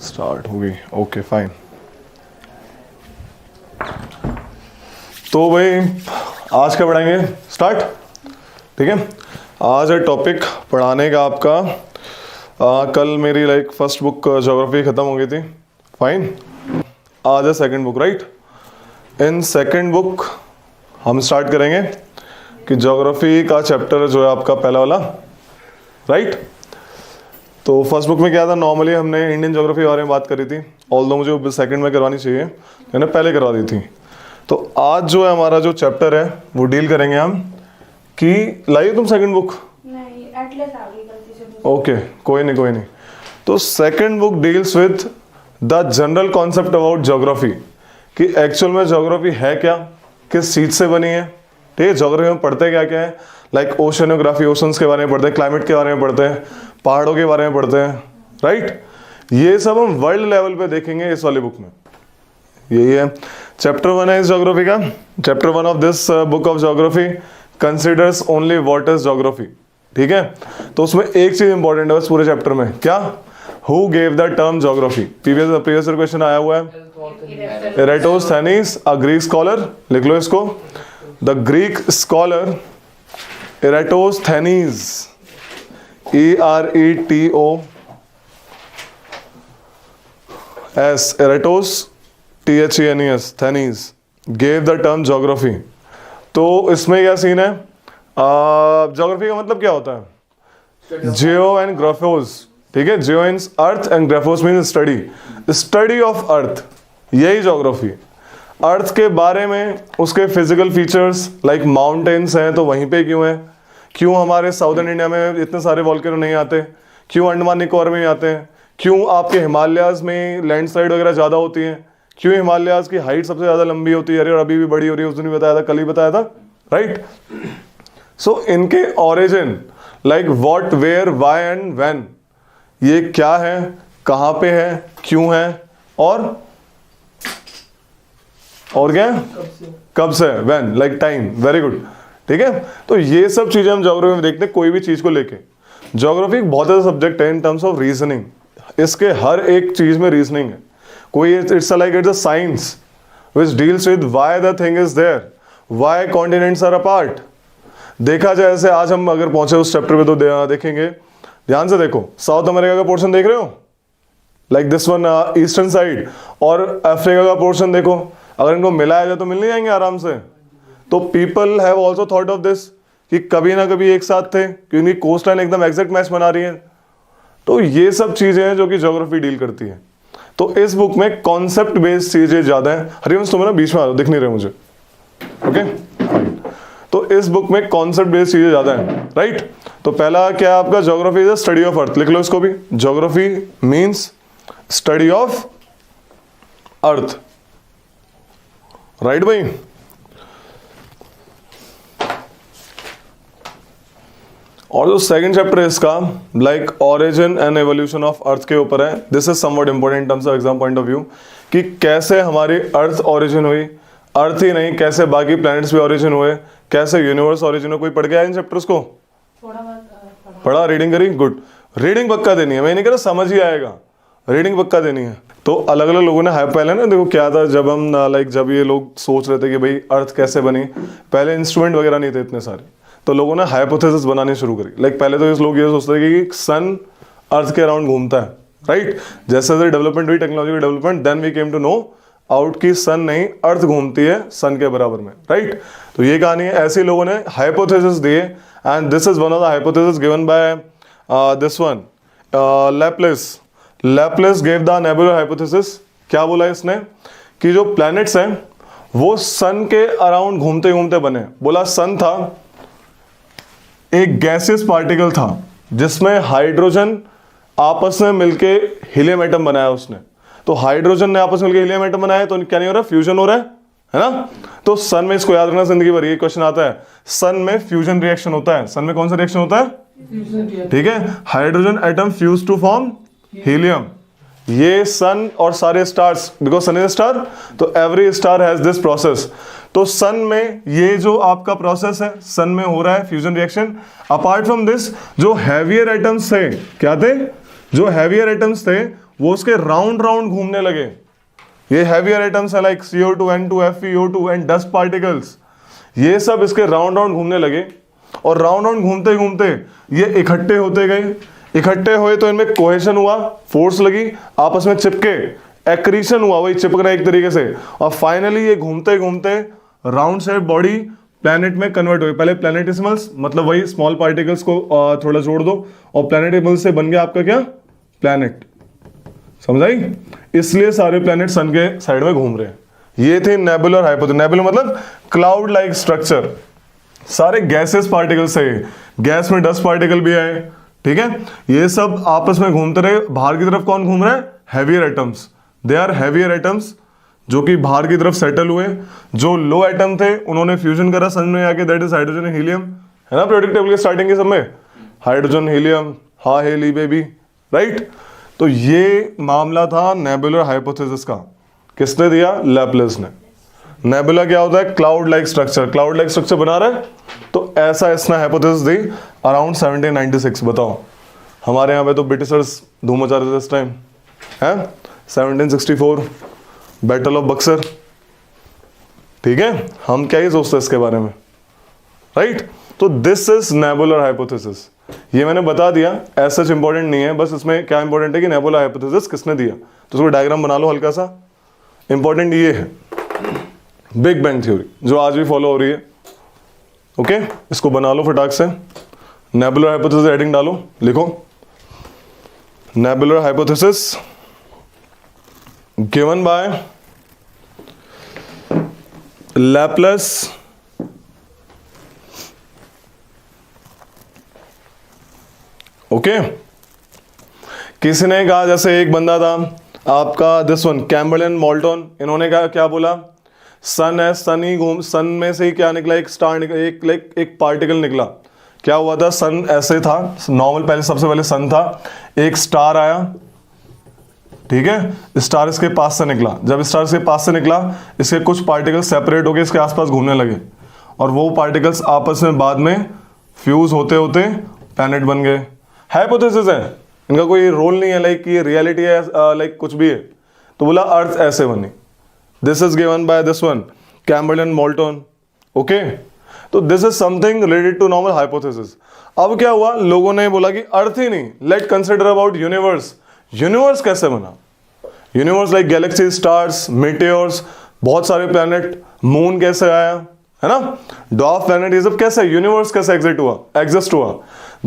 Start होगी, okay fine. तो भाई आज क्या पढ़ाएंगे, स्टार्ट। ठीक है, आज है टॉपिक पढ़ाने का आपका कल मेरी फर्स्ट बुक ज्योग्राफी खत्म हो गई थी, फाइन। आज है second book, right. In second book हम स्टार्ट करेंगे कि ज्योग्राफी का चैप्टर जो है आपका पहला वाला, राइट। तो फर्स्ट बुक में क्या था, नॉर्मली हमने इंडियन ज्योग्राफी के बारे में बात करी थी, ऑल्दो मुझे सेकंड में करवानी चाहिए, मैंने पहले करवा दी थी। तो आज जो है हमारा जो चैप्टर है वो डील करेंगे हम कि लाइए तुम सेकंड बुक, नहीं एटलस आ गई गलती से। ओके कोई नहीं। तो second book deals with the general concept about geography, कि एक्चुअल में ज्योग्राफी है क्या, किस चीज से बनी है। ठीक है, ज्योग्राफी में पढ़ते क्या क्या है, लाइक ओशनोग्राफी, ओशंस के बारे में पढ़ते हैं, क्लाइमेट के बारे में पढ़ते हैं, पहाड़ों के बारे में पढ़ते हैं, राइट। ये सब हम वर्ल्ड लेवल पे देखेंगे इस वाली बुक में। यही है चैप्टर 1 है इस ज्योग्राफी का। Chapter 1 of this book of geography considers only what is geography. ठीक है, तो उसमें एक चीज इंपॉर्टेंट है उस पूरे चैप्टर में, क्या, who gave the term geography. Previous question आया हुआ है, एराटोस्थेनीज अ ग्रीक स्कॉलर, लिख लो इसको, the Greek scholar Eratosthenes, ERETOS, THENES, Thenes, gave the term geography। तो इसमें क्या सीन है, ज्योग्राफी का मतलब क्या होता है, जियो एंड ग्राफोस। ठीक है, geo means earth and graphos means study of earth, यही ज्योग्राफी। अर्थ के बारे में उसके फिजिकल फीचर्स, लाइक माउंटेन्स हैं तो वहीं पे क्यों है, क्यों हमारे साउदर्न इंडिया में इतने सारे वॉल्केनो नहीं आते, क्यों अंडमान निकोबार में आते हैं, क्यों आपके हिमालयाज में लैंडस्लाइड वगैरह ज़्यादा होती हैं, क्यों हिमालयाज की हाइट सबसे ज़्यादा लंबी होती है, और अभी भी बड़ी हो रही है, उस दिन भी बताया था, कल ही बताया था, राइट। सो इनके origin, like what, where, why and when, ये क्या है, कहाँ पे है, क्यों है, और क्या है, कब से, when, like time, very good. ठीक है, तो ये सब चीजें हम ज्योग्राफी में देखते हैं, कोई भी चीज को लेके। ज्योग्राफी बहुत ज्यादा सब्जेक्ट है इन टर्म्स ऑफ रीजनिंग, इसके हर एक चीज में रीजनिंग है। कोई it's a science which deals with why the thing is there, why continents are apart. देखा जाए, ऐसे आज हम अगर पहुंचे उस चैप्टर में तो देखेंगे, ध्यान से देखो, साउथ अमेरिका का पोर्शन देख रहे हो, like this one eastern side, और अफ्रीका का पोर्शन देखो, अगर इनको मिलाया जाए तो मिल नहीं जाएंगे आराम से। तो people have also thought of this कि कभी ना कभी एक साथ थे, क्योंकि कोस्ट लाइन एकदम एग्जैक्ट मैच बना रही है। तो ये सब चीजें हैं जो कि ज्योग्राफी डील करती है। तो इस बुक में कॉन्सेप्ट बेस्ड चीजें ज्यादा है। हरिवंश तुम्हें ना बीच में आ रहा, दिख नहीं रहे मुझे, ओके फाइन। तो इस बुक में कॉन्सेप्ट बेस्ड चीजें ज्यादा है, राइट। तो पहला क्या है आपका, geography is the study of अर्थ, लिख लो इसको भी, geography means study of earth, right भाई। और जो सेकंड चैप्टर है इसका, like origin and evolution of earth के ऊपर है। This is somewhat important in terms of exam point of view, कि कैसे हमारी अर्थ ओरिजिन हुई, अर्थ ही नहीं कैसे बाकी प्लैनेट्स भी ओरिजिन हुए, कैसे यूनिवर्स ओरिजिन हुए। कोई पढ़ के आया इन चैप्टर्स को, थोड़ा बहुत पढ़ा, रीडिंग करी, गुड। रीडिंग पक्का देनी है, मैं नहीं कह रहा समझ ही आएगा, रीडिंग पक्का देनी है। तो अलग अलग लोगों ने पहले ना देखो क्या था, जब हम जब ये लोग सोच रहे थे कि भाई अर्थ कैसे बनी, पहले इंस्ट्रूमेंट वगैरह नहीं थे इतने सारे, तो लोगों ने हाइपोथेसिस बनानी शुरू करी। लाइक पहले तो इस लोग ये सोचते थे कि सन अर्थ के अराउंड घूमता है, राइट। जैसे जैसे डेवलपमेंट हुई, टेक्नोलॉजी की development, then we came to know out की सन नहीं, अर्थ घूमती है सन के बराबर में, राइट। तो ये कहानी है, ऐसे लोगों ने हाइपोथेसिस दिए, and this is one of the hypothesis given by this one Laplace gave the nebular hypothesis. क्या बोला इसने, कि जो प्लैनेट्स हैं वो सन के अराउंड घूमते घूमते बने। बोला सन था एक गैसियस पार्टिकल था जिसमें हाइड्रोजन आपस में मिलके हीलियम एटम बनाया उसने। तो हाइड्रोजन ने आपस में मिलके हीलियम एटम बनाया, तो क्या नहीं हो रहा, फ्यूजन हो रहा है ना। तो सन में, इसको याद रखना जिंदगी भर, ये क्वेश्चन आता है, सन में फ्यूजन रिएक्शन होता है। सन में कौन सा रिएक्शन होता है, ठीक है, hydrogen atom fuse to form helium. ये सन और सारे stars, because sun is star, तो every star has this process. तो सन में ये जो आपका प्रोसेस है, सन में हो रहा है fusion reaction. Apart from this, जो हैवियर एटम्स थे, क्या थे, जो हैवियर एटम्स थे वो उसके राउंड राउंड घूमने लगे। ये हैवियर एटम्स है like CO2, N2, FeO2 and dust particles, ये सब इसके राउंड राउंड घूमने लगे और राउंड राउंड घूमते घूमते ये इकट्ठे होते गए। इकट्ठे हुए तो इनमें कोहेशन हुआ, फोर्स लगी, आपस में चिपके, एक्रीशन हुआ, वही चिपकना एक तरीके से, और फाइनली ये घूमते घूमते राउंड शेप बॉडी प्लैनेट में कन्वर्ट हुई। पहले प्लैनेटिसिमल्स, मतलब वही स्मॉल पार्टिकल्स को थोड़ा जोड़ दो और प्लैनेटिमल्स से बन गया आपका क्या, प्लैनेट। समझ आई? इसलिए सारे प्लैनेट सन के साइड में घूम रहे हैं। ये थे नेबुलर हाइपोथेसिस। नेबुलर मतलब क्लाउड लाइक स्ट्रक्चर, सारे गैसेस पार्टिकल्स है, गैस में डस्ट पार्टिकल भी आए, ठीक है। ये सब आपस में घूमते रहे। बाहर की तरफ कौन घूम रहा है, heavier atoms, they are heavier atoms जो कि बाहर की तरफ सेटल हुए। जो लो एटम थे उन्होंने फ्यूजन करा सन में आके, that is hydrogen and helium, है ना। पीरियोडिक टेबल के स्टार्टिंग के सब में हाइड्रोजन हीलियम, हा हेली बेबी, राइट। तो ये मामला था नेबुलर हाइपोथेसिस का। किसने दिया, लैपलेस ने। नेबुला क्या होता है, cloud like structure, cloud like structure बना रहा है। तो ऐसा इसने हाइपोथेसिस दी अराउंड 1796। बताओ, हमारे यहाँ पे तो ब्रिटिशर्स धूम मचा रहे थे इस टाइम, है 1764 बैटल ऑफ बक्सर, ठीक है। हम क्या ही सोचते हैं इसके बारे में, राइट। तो दिस इज नेबुलर हाइपोथेसिस। ये मैंने बता दिया, ऐसा सच इंपॉर्टेंट नहीं है, बस इसमें क्या इंपॉर्टेंट है कि नेबुलर हाइपोथेसिस किसने दिया। तो उसको डायग्राम बना लो हल्का सा। इंपॉर्टेंट ये है बिग बैंग थ्योरी जो आज भी फॉलो हो रही है, ओके। इसको बना लो फटाक से। नेबुलर हाइपोथेसिस हेडिंग डालो, लिखो nebular hypothesis given by Laplace okay. किसी ने कहा, जैसे एक बंदा था आपका दिस वन कैम्बर्लन मोल्टन, इन्होंने कहा क्या बोला, सन है, सन ही घूम, सन में से ही क्या निकला, एक स्टार निकला, एक पार्टिकल निकला। क्या हुआ था, सन ऐसे था नॉर्मल, पहले सबसे पहले सन था, एक स्टार आया, ठीक है। स्टार इसके पास से निकला, जब स्टार इसके पास से निकला इसके कुछ पार्टिकल्स सेपरेट होकर इसके आसपास घूमने लगे और वो पार्टिकल्स आपस में बाद में फ्यूज होते होते प्लैनेट बन गए। हाइपोथेसिस है, इनका कोई रोल नहीं है लाइक ये रियलिटी है लाइक कुछ भी है। तो बोला अर्थ ऐसे बनी, this is given by this one Chamberlin Moulton, okay. तो this is something related to normal hypothesis. अब क्या हुआ, लोगों ने बोला कि अर्थ ही नहीं, late consider about universe. Universe कैसे बना, universe like Galaxy, stars, meteors, बहुत सारे प्लैनेट, मून कैसे आया, है ना, डॉर्फ प्लैनेट, ये सब कैसे, यूनिवर्स कैसे एग्जिस्ट हुआ।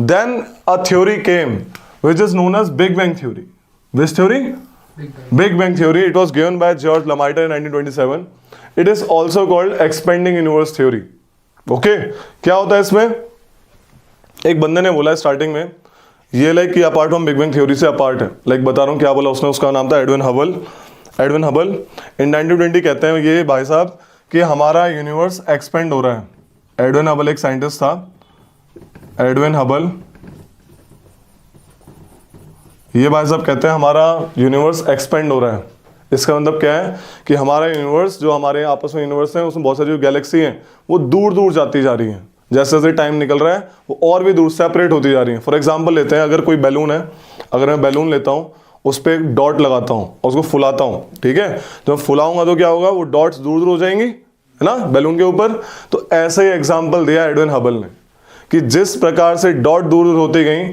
Then a theory came which is known as big bang theory. Which theory, big bang theory. It was given by George Lemaitre in 1927। It is also called expanding universe theory, okay. क्या होता है इसमें, एक बंदे ने बोला starting में ये लाइक कि apart from big bang theory से अपार्ट है, लाइक बता रहा हूँ क्या बोला उसने, उसका नाम था एडविन हबल। एडविन हबल इन 1920 कहते हैं ये भाई साहब कि हमारा यूनिवर्स एक्सपेंड हो रहा है। एडविन हबल एक साइंटिस्ट था, एडविन हबल, ये भाई साहब कहते हैं हमारा यूनिवर्स एक्सपेंड हो रहा है। इसका मतलब क्या है कि हमारा यूनिवर्स, जो हमारे आपस में यूनिवर्स हैं उसमें बहुत सारी जो गैलेक्सी हैं वो दूर दूर जाती जा रही हैं। जैसे जैसे टाइम निकल रहा है वो और भी दूर सेपरेट होती जा रही हैं। फॉर एग्जांपल लेते हैं, अगर कोई बैलून है, अगर मैं बैलून लेता हूँ उस पर एक डॉट लगाता हूँ और उसको फुलाता हूँ, ठीक है। जब फुलाऊंगा तो क्या होगा, वो डॉट्स दूर दूर हो जाएंगी, है ना, बैलून के ऊपर। तो ऐसे ही एग्जाम्पल दिया एडविन हबल ने कि जिस प्रकार से डॉट दूर दूर होती गई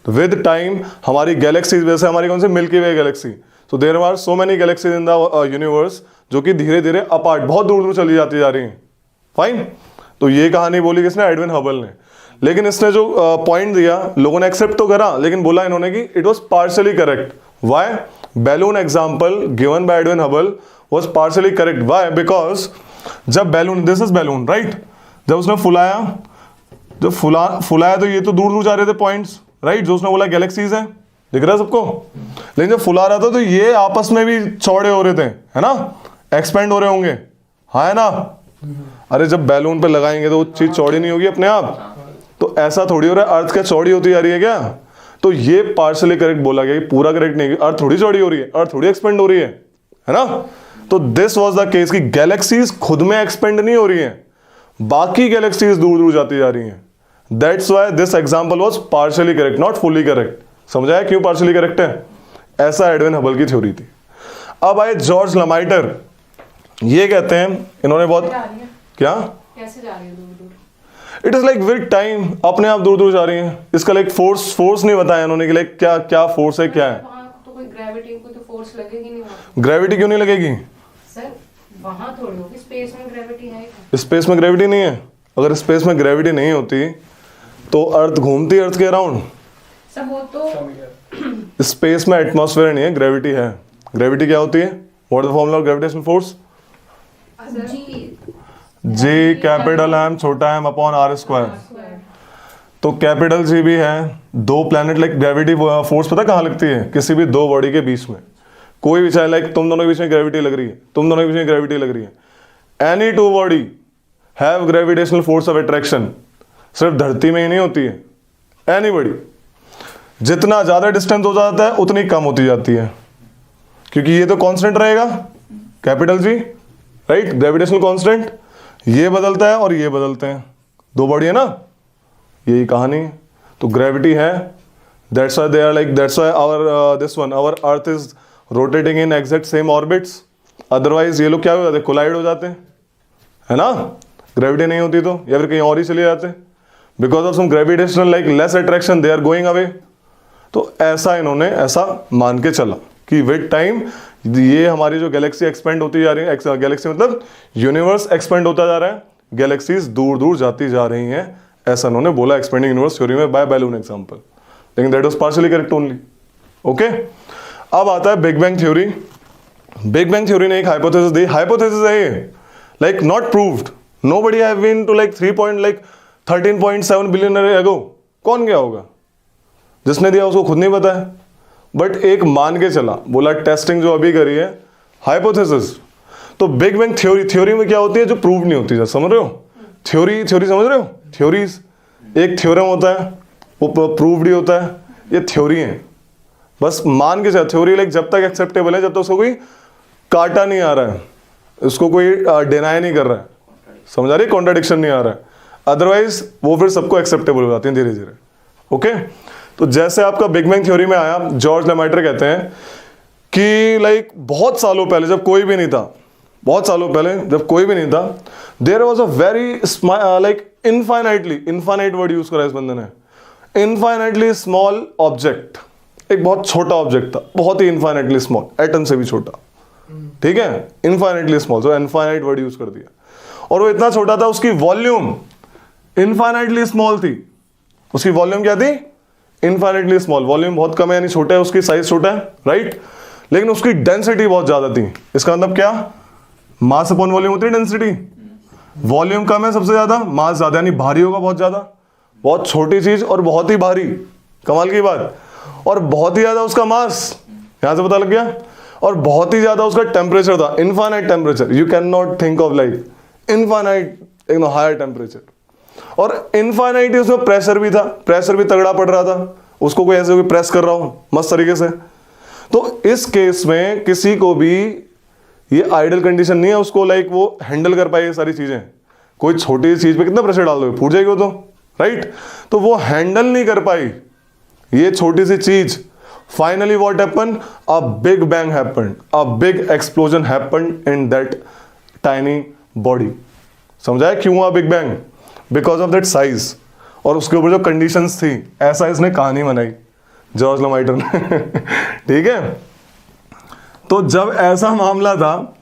विद टाइम हमारी गैलेक्सीज, वैसे हमारी कौन सी, मिल्की वे गैलेक्सी। तो there are so many galaxies in the universe जो कि धीरे धीरे अपार्ट बहुत दूर दूर चली जाती जा रही हैं, फाइन। तो ये कहानी बोली किसने, एडविन हबल ने। लेकिन इसने जो पॉइंट दिया लोगों ने एक्सेप्ट तो करा, लेकिन बोला इन्होंने कि it was partially correct. Why, balloon example given by Edwin Hubble was partially correct. Why, because जब balloon, this is balloon right, जब उसने फुलाया, जब फुलाया तो ये तो दूर दूर जा रहे थे पॉइंट्स, राइट, जो उसने बोला गैलेक्सीज है, दिख रहा है सबको। लेकिन जब फुला रहा था तो ये आपस में भी चौड़े हो रहे थे, है ना, एक्सपेंड हो रहे होंगे, हाँ है ना। अरे जब बैलून पे लगाएंगे तो वो चीज चौड़ी नहीं होगी अपने आप, तो ऐसा थोड़ी हो रहा है, अर्थ क्या चौड़ी होती जा रही है क्या। तो ये पार्शियली करेक्ट बोला गया, पूरा करेक्ट नहीं, अर्थ थोड़ी चौड़ी हो रही है, अर्थ थोड़ी एक्सपेंड हो रही है ना। तो दिस वाज द केस कि गैलेक्सीज खुद में एक्सपेंड नहीं हो रही है, बाकी गैलेक्सीज दूर दूर जाती जा रही हैं। That's why this example was partially correct, not fully correct. समझाया क्यों पार्शियली करेक्ट है, ऐसा एडविन हबल की थ्योरी थी। अब आए जॉर्ज लमाइटर, ये कहते हैं, इन्होंने बहुत जा रही है, क्या, कैसे जा रही है दूर दूर? It is like with time अपने आप दूर दूर जा रही है। इसका लाइक फोर्स नहीं बताया इन्होंने कि लाइक क्या क्या फोर्स है, क्या है। वहाँ तो कोई ग्रेविटी, कोई तो फोर्स लगेगी नहीं वहाँ। ग्रेविटी क्यों नहीं लगेगी? सर वहाँ थोड़ी होगी, स्पेस में ग्रेविटी है क्या? स्पेस में ग्रेविटी नहीं है। अगर स्पेस में ग्रेविटी नहीं होती तो अर्थ घूमती अर्थ के अराउंड। सर वो तो स्पेस में एटमॉस्फेयर नहीं है, ग्रेविटी है। ग्रेविटी क्या होती है? What is the formula of gravitational force? G G capital M छोटा एम अपॉन आर स्क्वायर। तो कैपिटल जी भी है। दो प्लैनेट लाइक ग्रेविटी फोर्स पता कहाँ लगती है? किसी भी दो बॉडी के बीच में। कोई भी चाहे लाइक तुम दोनों के बीच में ग्रेविटी लग रही है, तुम दोनों के बीच में ग्रेविटी लग रही है। Any two body have gravitational force of attraction. सिर्फ धरती में ही नहीं होती है, एनीबॉडी। जितना ज्यादा डिस्टेंस हो जाता है उतनी कम होती जाती है, क्योंकि ये तो कांस्टेंट रहेगा capital G, right, gravitational constant. ये बदलता है और ये बदलते हैं, दो बॉडी है ना, यही कहानी है। तो ग्रेविटी है, that's why they are like, that's why our this one our earth is rotating in exact same orbits. Otherwise ये लोग क्या हो जाते, कोलाइड हो जाते हैं, है ना, ग्रेविटी नहीं होती तो, या फिर कहीं और ही चले जाते, because of some gravitational like less attraction they are going away. तो ऐसा इन्होंने ऐसा मान के चला कि विद टाइम ये हमारी जो गैलेक्सी एक्सपेंड होती जा रही है, गैलेक्सी मतलब यूनिवर्स एक्सपेंड होता जा रहा है, गैलेक्सीज दूर दूर जाती जा रही हैं, ऐसा उन्होंने बोला एक्सपेंडिंग यूनिवर्स थ्योरी में बाय बैलून एग्जांपल। लेकिन that was partially correct only. Okay, अब आता है big bang theory. Big bang theory ने एक हाइपोथेसिस दी, हाइपोथेसिस है ये, like not proved, nobody have been to like 13.7 billion year ago. कौन गया होगा? जिसने दिया उसको खुद नहीं पता है, बट एक मान के चला, बोला टेस्टिंग जो अभी करी है, हाइपोथेसिस। तो बिग बैंग थ्योरी, थ्योरी में क्या होती है जो प्रूव नहीं होती, समझ रहे हो? थ्योरी समझ रहे हो? थ्योरीज, एक थ्योरम होता है वो प्रूव्ड ही होता है, ये थ्योरी है, बस मान के चला। थ्योरी लाइक जब तक एक्सेप्टेबल है, जब तक उसको कोई काटा नहीं आ रहा है, उसको कोई डिनाई नहीं कर रहा है, समझ आ रही है, कॉन्ट्राडिक्शन नहीं आ रहा है, अदरवाइज वो फिर सबको एक्सेप्टेबल हो जाती है धीरे धीरे। ओके, तो जैसे आपका बिग बैंग थ्योरी में आया, जॉर्ज लेमाइटर कहते हैं कि लाइक बहुत सालों पहले जब कोई भी नहीं था, बहुत सालों पहले जब कोई भी नहीं था, there was a very like infinite word use करा इस बंदे ने, इनफाइनाइटली स्मॉल ऑब्जेक्ट, एक बहुत छोटा ऑब्जेक्ट था, बहुत ही इनफाइनाइटली स्मॉल, एटम से भी छोटा, ठीक है, इनफाइनाइटली स्मॉल, तो इनफाइनाइट वर्ड यूज कर दिया। और वो इतना छोटा था, उसकी वॉल्यूम इनफाइनाइटली स्मॉल थी। उसकी वॉल्यूम क्या थी? Infinitely small. वॉल्यूम बहुत कम है, यानी छोटा है, उसकी साइज छोटा है, राइट, लेकिन उसकी डेंसिटी बहुत ज्यादा थी। इसका मतलब क्या? मास अपॉन वॉल्यूम होती है डेंसिटी। वॉल्यूम कम है सबसे ज्यादा, मास ज्यादा, यानी भारी होगा बहुत ज्यादा। बहुत छोटी चीज और बहुत ही भारी, कमाल की बात। और बहुत ही ज्यादा उसका मास, यहां से पता लग गया। और बहुत ही ज्यादा उसका टेम्परेचर था, infinite temperature, you can not think of like infinite, एकदम हायर टेम्परेचर। और इनफाइनाइट उसमें प्रेशर भी था, प्रेशर भी तगड़ा पड़ रहा था, उसको कोई ऐसे कोई प्रेस कर रहा हो मस्त तरीके से। तो इस केस में किसी को भी ये आइडियल कंडीशन नहीं है, उसको लाइक वो हैंडल कर पाए ये सारी चीजें। कोई छोटी चीज पे कितना प्रेशर डाल दोगे, फूट जाएगी वो तो, राइट। तो वो हैंडल नहीं कर पाई ये छोटी सी चीज। Finally what happen? A big bang happened, a big explosion happened in that tiny body. समझाया क्यों हुआ big bang? Because of that size और उसके ऊपर जो कंडीशंस थी, ऐसा इसने कहानी बनाई जॉर्ज लेमाइटर ने ठीक है। तो जब ऐसा मामला था,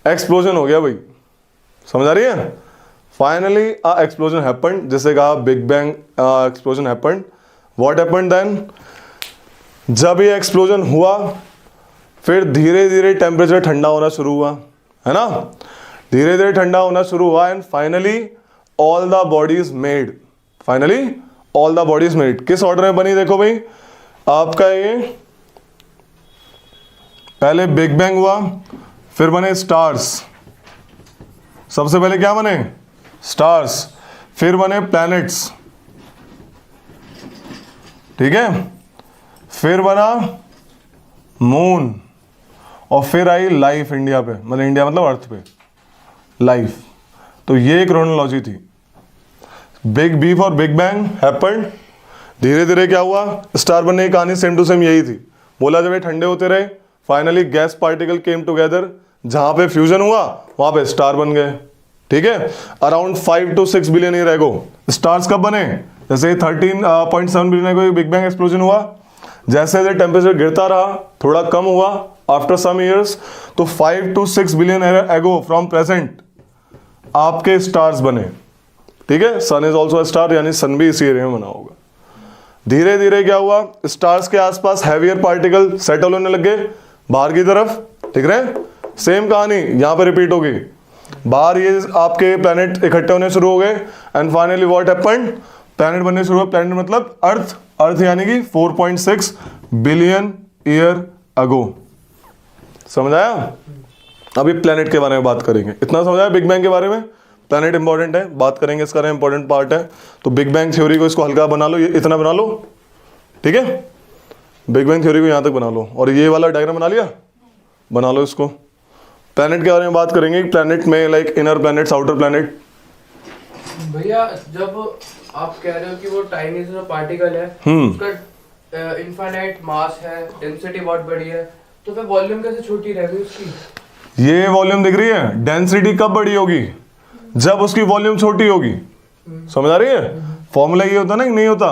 एक्सप्लोजन हो गया भाई, समझ आ रही है। फाइनली एक्सप्लोजन हैपेंड, जिसे कहा big bang explosion happened. What happened then? जब ये एक्सप्लोजन हुआ, फिर धीरे धीरे टेम्परेचर ठंडा होना शुरू हुआ, है ना, धीरे धीरे ठंडा होना शुरू हुआ। And finally all the bodies made, finally all the bodies made. किस ऑर्डर में बनी? देखो भाई, आपका ये पहले बिग बैंग हुआ, फिर बने स्टार्स। सबसे पहले क्या बने? स्टार्स, फिर बने प्लैनेट्स, ठीक है, फिर बना मून, और फिर आई लाइफ इंडिया पे, मतलब इंडिया मतलब अर्थ पे लाइफ। तो ये क्रोनोलॉजी थी। Big B for big bang happened, धीरे धीरे क्या हुआ, स्टार बनने की कहानी सेम टू सेम यही थी। बोला जब ये ठंडे होते रहे finally gas particle came together, जहां पे फ्यूजन हुआ वहां पे स्टार बन गए। ठीक है, around 5 to 6 billion year ago stars कब बने? जैसे 13.7 बिलियन एगो बिग बैंग एक्सप्लोजन हुआ, जैसे जैसे टेम्परेचर गिरता रहा थोड़ा कम हुआ आफ्टर सम ईयर्स, तो 5 to 6 बिलियन एगो फ्रॉम प्रेजेंट आपके स्टार्स बने। ठीक है, सन इज ऑल्सो स्टार, यानी सन भी इसी एरिया में बना होगा। धीरे धीरे क्या हुआ, स्टार्स के आसपास हैवियर पार्टिकल सेटल होने लग गए बाहर की तरफ। ठीक है, सेम कहानी यहां पर रिपीट होगी, बाहर ये आपके प्लैनेट इकट्ठे होने शुरू हो गए and finally what happened, planet बनने शुरू हुआ। प्लैनेट मतलब अर्थ, अर्थ यानी कि 4.6 बिलियन ईयर अगो। समझ आया? अभी प्लैनेट के बारे में बात करेंगे, इतना समझ आया बिग बैंग के बारे में? प्लैनेट इंपॉर्टेंट है, बात करेंगे इसका इंपॉर्टेंट पार्ट है। तो बिग बैंग थ्योरी को इसको हल्का बना लो, ये इतना बना लो। ठीक है, बिग बैंग थ्योरी को यहां तक बना लो, और ये वाला डायग्राम बना लिया, बना लो इसको। प्लैनेट के बारे में बात करेंगे, प्लैनेट में like inner planets, outer planet. भैया जब आप कह रहे हो कि वो टाइनी सा पार्टिकल है, उसका इनफाइनाइट मास है, डेंसिटी बहुत बड़ी है, तो फिर वॉल्यूम कैसे छोटी रह गई उसकी? ये वॉल्यूम दिख रही है, डेंसिटी कब बड़ी होगी? जब उसकी वॉल्यूम छोटी होगी। समझ आ रही है? फॉर्मूला ये होता ना कि नहीं होता?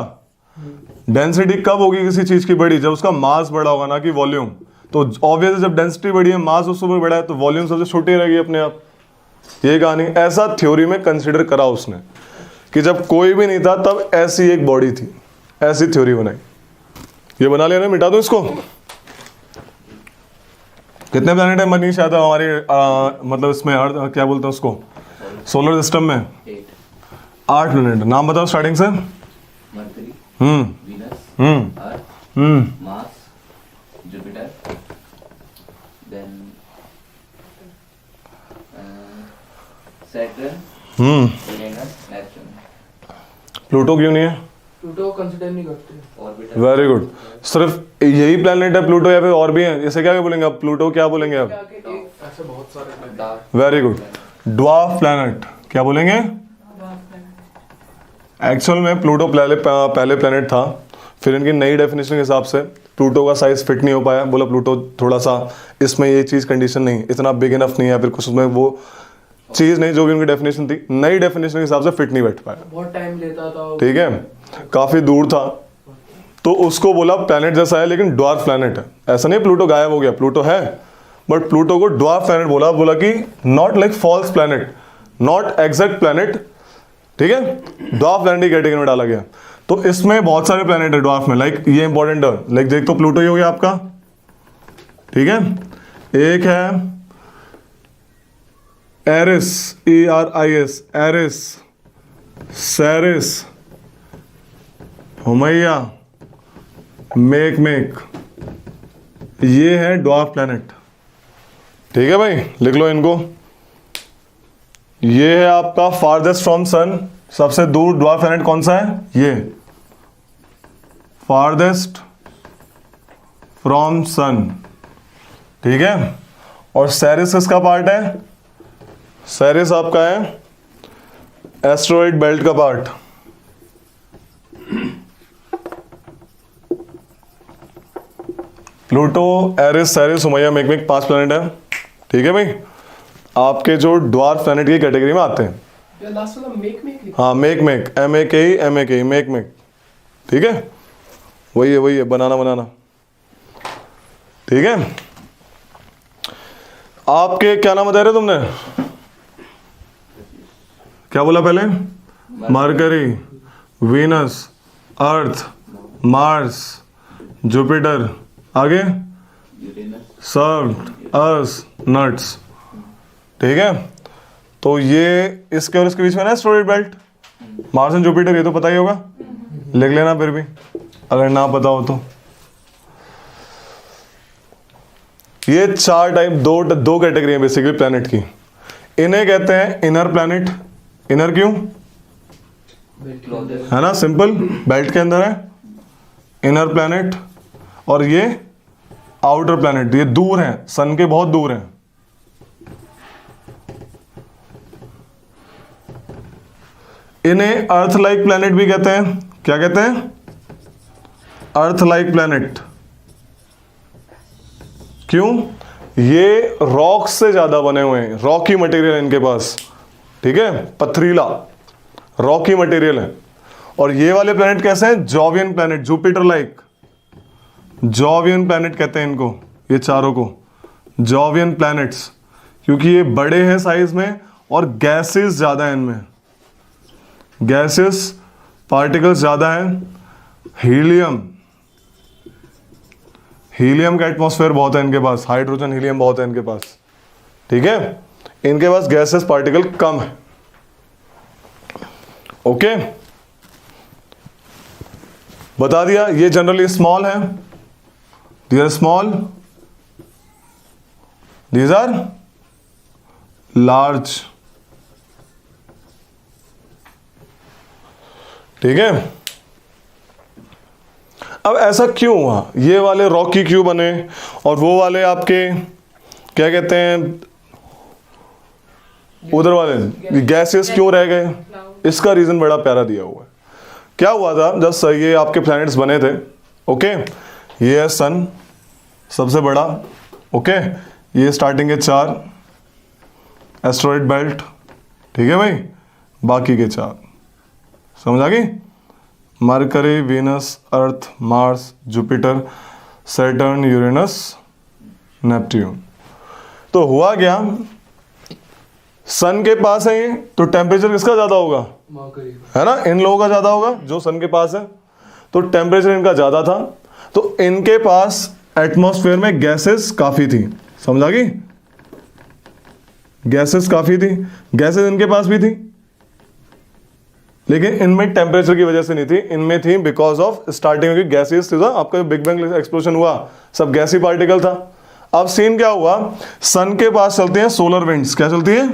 डेंसिटी कब होगी किसी चीज की बड़ी? जब उसका मास बड़ा होगा, ना कि वॉल्यूम। तो ऑब्वियसली जब डेंसिटी बड़ी है, मास उससे बड़ा है, तो वॉल्यूम सबसे छोटी रहेगी अपने आप। ये कहानी ऐसा थ्योरी में कंसीडर करा उसने कि जब कोई भी नहीं था तब ऐसी एक बॉडी थी, ऐसी थ्योरी बनाई। ये बना लिया ना, मिटा दो इसको। कितने प्लैनेट है मनीष? शायद हमारे मतलब इसमें क्या बोलते हैं उसको, सोलर सिस्टम में 8 प्लैनेट। नाम बताओ स्टार्टिंग से। Mercury, Venus, Earth, Mars, Jupiter, then Saturn, Uranus, Neptune. Pluto क्यों नहीं है? प्लूटो कंसीडर नहीं करते। ऑर्बिटर। Very good. सिर्फ यही प्लैनेट है प्लूटो, या फिर और भी है? इसे क्या बोलेंगे आप? प्लूटो क्या बोलेंगे आप? ऐसे बहुत सारे। Very good, dwarf planet. क्या बोलेंगे? एक्चुअल में प्लूटो पहले प्लैनेट था, फिर इनकी नई डेफिनेशन के हिसाब से प्लूटो का साइज फिट नहीं हो पाया। बोला प्लूटो थोड़ा सा इसमें ये चीज कंडीशन नहीं, इतना बिग इनफ नहीं है, फिर कुछ उसमें वो चीज नहीं जो भी उनकी डेफिनेशन थी, नई डेफिनेशन के हिसाब से फिट नहीं बैठ पाया। बहुत टाइम लेता था। ठीक है, काफी दूर था, तो उसको बोला प्लैनेट जैसा है लेकिन ड्वार्फ प्लैनेट है। ऐसा नहीं प्लूटो गायब हो गया, प्लूटो है, बट प्लूटो को ड्वार्फ प्लैनेट बोला कि not like false planet, not exact planet. ठीक है, ड्वार्फ प्लैनेट की कैटेगरी में डाला गया। तो इसमें बहुत सारे प्लैनेट है ड्वार्फ में, लाइक ये इंपॉर्टेंट है, लाइक देख तो प्लूटो ही हो गया आपका। ठीक है, एक है Eris, ERIS, Eris, Ceres, Haumea, Make, ये है ड्वार्फ प्लैनेट। ठीक है भाई, लिख लो इनको। ये है आपका फारदेस्ट फ्रॉम सन, सबसे दूर ड्वार्फ प्लैनेट कौन सा है? ये फारदेस्ट फ्रॉम सन। ठीक है, और सेरिस किसका पार्ट है? सेरिस आपका है एस्टेरॉइड बेल्ट का part. Pluto, Eris, Ceres, Haumea, Make 5 planet है। ठीक है भाई, आपके जो ड्वार्फ प्लैनेट की कैटेगरी में आते हैं। लास्ट वाला मेक। हाँ, मेक MAKE, मेक। ठीक है, वही है बनाना। ठीक है, आपके क्या नाम बता रहे तुमने? क्या बोला पहले? Mercury, Venus, Earth, Mars, Jupiter, आगे सर्व, अर्स, नट्स। ठीक है, तो ये इसके और इसके बीच में ना asteroid belt, Mars and Jupiter, ये तो पता ही होगा, लिख लेना फिर भी अगर ना पता हो तो। ये 4 टाइप, दो कैटेगरी है बेसिकली प्लैनेट की। इन्हें कहते हैं इनर प्लैनेट। इनर क्यों? है ना, सिंपल, बेल्ट के अंदर है इनर प्लैनेट, और ये आउटर प्लैनेट, ये दूर है, सन के बहुत दूर है। इन्हें अर्थ लाइक प्लैनेट भी कहते हैं। क्या कहते हैं? Earth like planet. क्यों? ये रॉक से ज्यादा बने हुए हैं, रॉकी मटेरियल है इनके पास, ठीक है, पथरीला रॉकी मटेरियल है। और ये वाले प्लैनेट कैसे हैं? जॉवियन प्लैनेट, जुपिटर लाइक, जॉवियन प्लैनेट कहते हैं इनको, ये चारों को जॉवियन प्लैनेट्स, क्योंकि ये बड़े हैं साइज में और गैसेस ज्यादा है इनमें, गैसेस पार्टिकल्स ज्यादा हैं। हीलियम, हीलियम का एटमॉस्फेयर बहुत है इनके पास, हाइड्रोजन हीलियम बहुत है इनके पास, ठीक है, इनके पास गैसेस पार्टिकल कम है। ओके, बता दिया। ये जनरली स्मॉल है, these are small, these are large, ठीक है। अब ऐसा क्यों हुआ? ये वाले रॉकी क्यों बने और वो वाले आपके क्या कहते हैं, उधर वाले गैसेस क्यों रह गए? इसका रीजन बड़ा प्यारा दिया हुआ है। क्या हुआ था जब ये आपके प्लैनेट्स बने थे, ओके, ये है सन सबसे बड़ा, ओके, ये स्टार्टिंग के 4 एस्टेरॉयड बेल्ट, ठीक है भाई, बाकी के 4 समझ आ गई? Mercury, Venus, Earth, Mars, Jupiter, Saturn, Uranus, Neptune. तो हुआ क्या, सन के पास है ये, तो टेम्परेचर किसका ज्यादा होगा? है ना, इन लोगों का ज्यादा होगा जो सन के पास है, तो टेम्परेचर इनका ज्यादा था, तो इनके पास एटमॉस्फेयर में गैसेस काफी थी, समझ आ गई? गैसेस काफी थी, गैसेस इनके पास भी थी, लेकिन इनमें टेम्परेचर की वजह से नहीं थी, इनमें थी बिकॉज ऑफ स्टार्टिंग की गैसेस थी। आपका बिग बैंग एक्सप्लोजन हुआ, सब गैसी पार्टिकल था। अब सीन क्या हुआ, सन के पास चलते हैं सोलर विंड्स, क्या चलती है?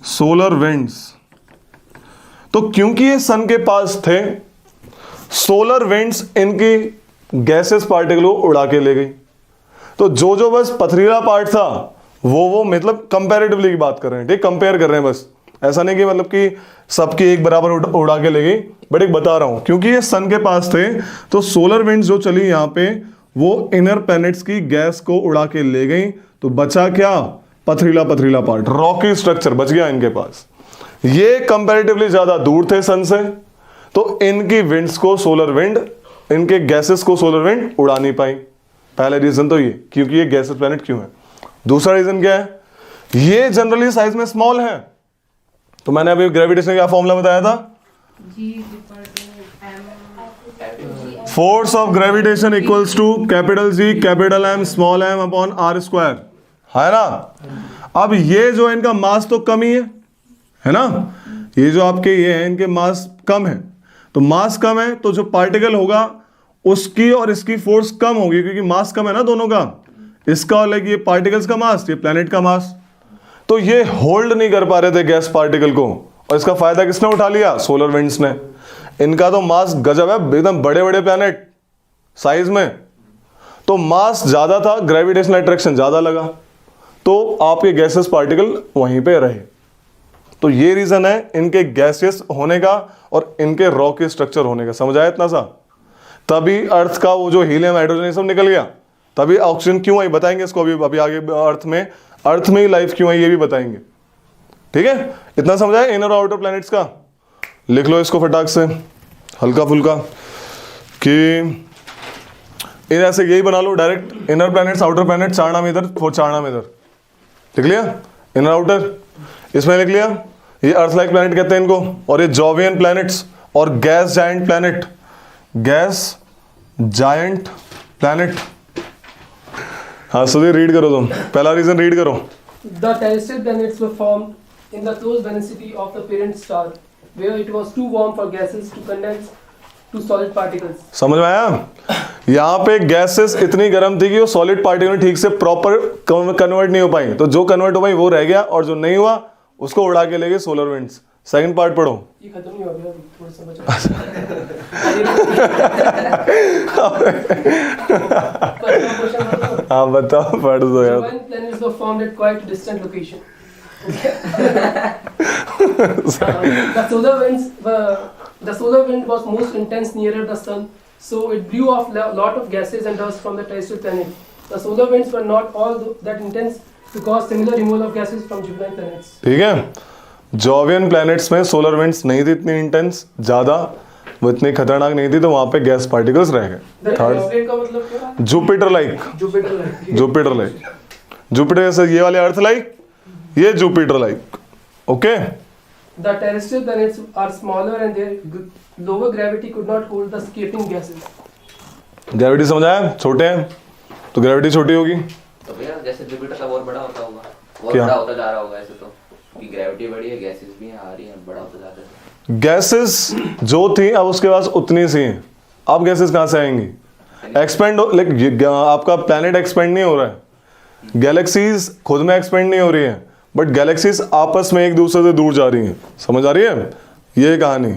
Solar winds. तो क्योंकि ये सन के पास थे, सोलर विंड्स इनकी गैसेस पार्टिकल को उड़ा के ले गई। तो जो जो बस पथरीला पार्ट था वो मतलब कंपैरेटिवली की बात कर रहे हैं, ठीक, कंपेयर कर रहे हैं बस, ऐसा नहीं कि मतलब कि सबकी एक बराबर उड़ा के ले गई, बट एक बता रहा हूं क्योंकि ये सन के पास थे, तो सोलर विंड्स जो चली यहां पे वो इनर प्लैनेट्स की गैस को उड़ा के ले गई, तो बचा क्या? पथरीला पथरीला पार्ट, रॉकी स्ट्रक्चर बच गया इनके पास। ये कंपैरेटिवली ज्यादा दूर थे सन से, तो इनकी विंड्स को सोलर विंड, इनके गैसेस को सोलर विंड उड़ा नहीं पाई। पहला रीजन तो ये, क्योंकि ये गैसेस प्लैनेट क्यों है। दूसरा रीजन क्या है, ये जनरली साइज में स्मॉल है, तो मैंने अभी ग्रेविटेशन का फॉर्मूला बताया था, force of gravitation equals to capital G capital M small m upon r square, है ना। अब ये जो इनका मास तो कम ही है ना, ये जो आपके ये है इनके मास कम है, तो मास कम है तो जो पार्टिकल होगा उसकी और इसकी फोर्स कम होगी, क्योंकि मास कम है ना दोनों का, इसका अलग ये पार्टिकल्स का मास, ये प्लैनेट का मास। तो ये होल्ड नहीं कर पा रहे थे गैस पार्टिकल को, और इसका फायदा किसने उठा लिया? सोलर विंड्स ने। इनका तो मास गजब है, एकदम बड़े बड़े प्लैनेट साइज में, तो मास ज्यादा था, ग्रेविटेशनल अट्रैक्शन ज्यादा लगा, तो आपके गैसेस पार्टिकल वहीं पे रहे। तो ये रीजन है इनके गैसेस होने का और इनके रॉकी स्ट्रक्चर होने का। समझ आया इतना सा? तभी अर्थ का वो जो हीलियम हाइड्रोजन ये सब निकल गया, तभी ऑक्सीजन क्यों आई बताएंगे इसको अभी आगे। अर्थ में ही लाइफ क्यों आई ये भी बताएंगे, ठीक है। इतना समझा है इनर और आउटर प्लैनेट्स का। लिख लो इसको फटाक से हल्का फुल्का, कि इन ऐसे यही बना लो direct, inner planets outer planet, चार नाम इधर चार नाम इधर, लिख लिया इनर आउटर, इसमें लिख लिया ये अर्थ लाइक प्लैनेट कहते हैं इनको, और ये जॉवियन प्लैनेट्स और gas giant planet, gas giant planet. हाँ सुधीर रीड करो तुम, पहला रीजन रीड करो। The terrestrial planets were formed in the close vicinity of the parent star, where it was too warm for gases to condense to solid particles. समझ में आया? यहाँ पे गैसेस इतनी गर्म थी कि वो सॉलिड पार्टिकल में ठीक से प्रॉपर कन्वर्ट नहीं हो पाई, तो जो कन्वर्ट हो पाई वो रह गया, और जो नहीं हुआ उसको उड़ा के ले गए सोलर विंड्स। सेकंड पार्ट पढ़ो। ये खत्म नहीं हो गया, थोड़ा सा बचा। हाँ बताओ, पढ़ दो यार। When planets were formed at quite distant location. The solar wind was most intense nearer the sun, so it blew off lot of gases and dust from the terrestrial planet. The solar winds were not all that intense to cause similar removal of gases from Jovian planets. ठीक है, जॉवियन planets में solar winds नहीं थी इतनी intense, ज्यादा वो इतनी खतरनाक नहीं थी, तो वहां पे गैस पार्टिकल्स रह गए. थर्ड, Jovian का मतलब क्या है? Jupiter like. Jupiter like. Jupiter like, Jupiter जैसे ये वाले अर्थ लाइक, ये Jupiter like. Okay, The terrestrial planets are smaller and their lower gravity could not hold the escaping gases. Gravity समझ आया, छोटे हैं तो ग्रेविटी छोटी होगी. तो भैया जैसे जुपिटर का और बड़ा होता होगा, और क्या? बड़ा होता जा रहा होगा ऐसे, तो कि ग्रेविटी बड़ी है, गैसेस भी हैं, आ रही हैं, बड़ा होता जाता है. गैसेस जो थी अब उसके पास उतनी सी हैं. अब गैसेस कहाँ से आएंगी? एक्सपेंड, लाइक आपका प्लैनेट एक्सपेंड नहीं हो रहा है, गैलेक्सीज खुद में एक्सपेंड नहीं हो रही है, बट गैलेक्सीज आपस में एक दूसरे से दूर जा रही हैं. समझ आ रही है ये कहानी?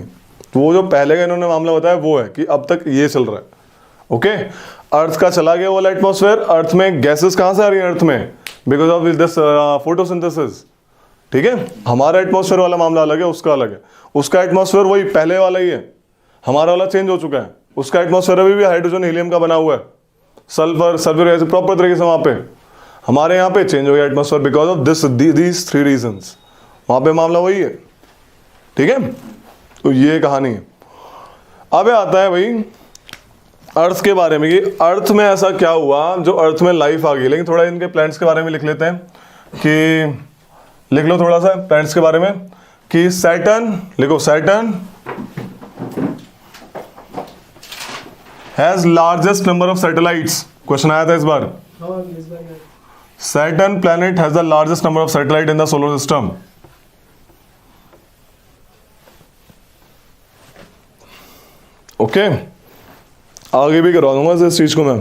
वो जो पहले का इन्होंने मामला बताया वो है कि अब तक ये चल रहा है. ओके, अर्थ का चला गया वाला एटमॉस्फेयर. अर्थ में गैसेस कहाँ से आ रही है? अर्थ में बिकॉज ऑफ दिस फोटोसिंथेसिस. ठीक है, हमारा एटमॉस्फेयर वाला मामला अलग है, उसका अलग है. उसका एटमॉस्फेयर वही पहले वाला ही है, हमारा वाला चेंज हो चुका है. उसका एटमॉस्फेयर अभी भी हाइड्रोजन हीलियम का बना हुआ है, सल्फर सल्फ्यूरिक एसिड प्रॉपर तरीके से. वहाँ पे हमारे यहाँ पे चेंज हो गया atmosphere because of these 3 reasons. वहाँ पे मामला वही है. ठीक है, तो ये कहानी है. अब आता है भाई अर्थ के बारे में कि अर्थ में ऐसा क्या हुआ जो अर्थ में लाइफ आ गई. लेकिन थोड़ा इनके प्लैनेट्स के बारे में लिख लेते हैं, कि लिख लो थोड़ा सा प्लैनेट्स के बारे में, कि सैटर्न लिखो. Saturn has largest number of satellites. Question आया था इस बार. Oh, yes, by that. Saturn planet has the largest number of satellites in the solar system. Okay, आगे भी करवा दूंगा इस चीज को मैं.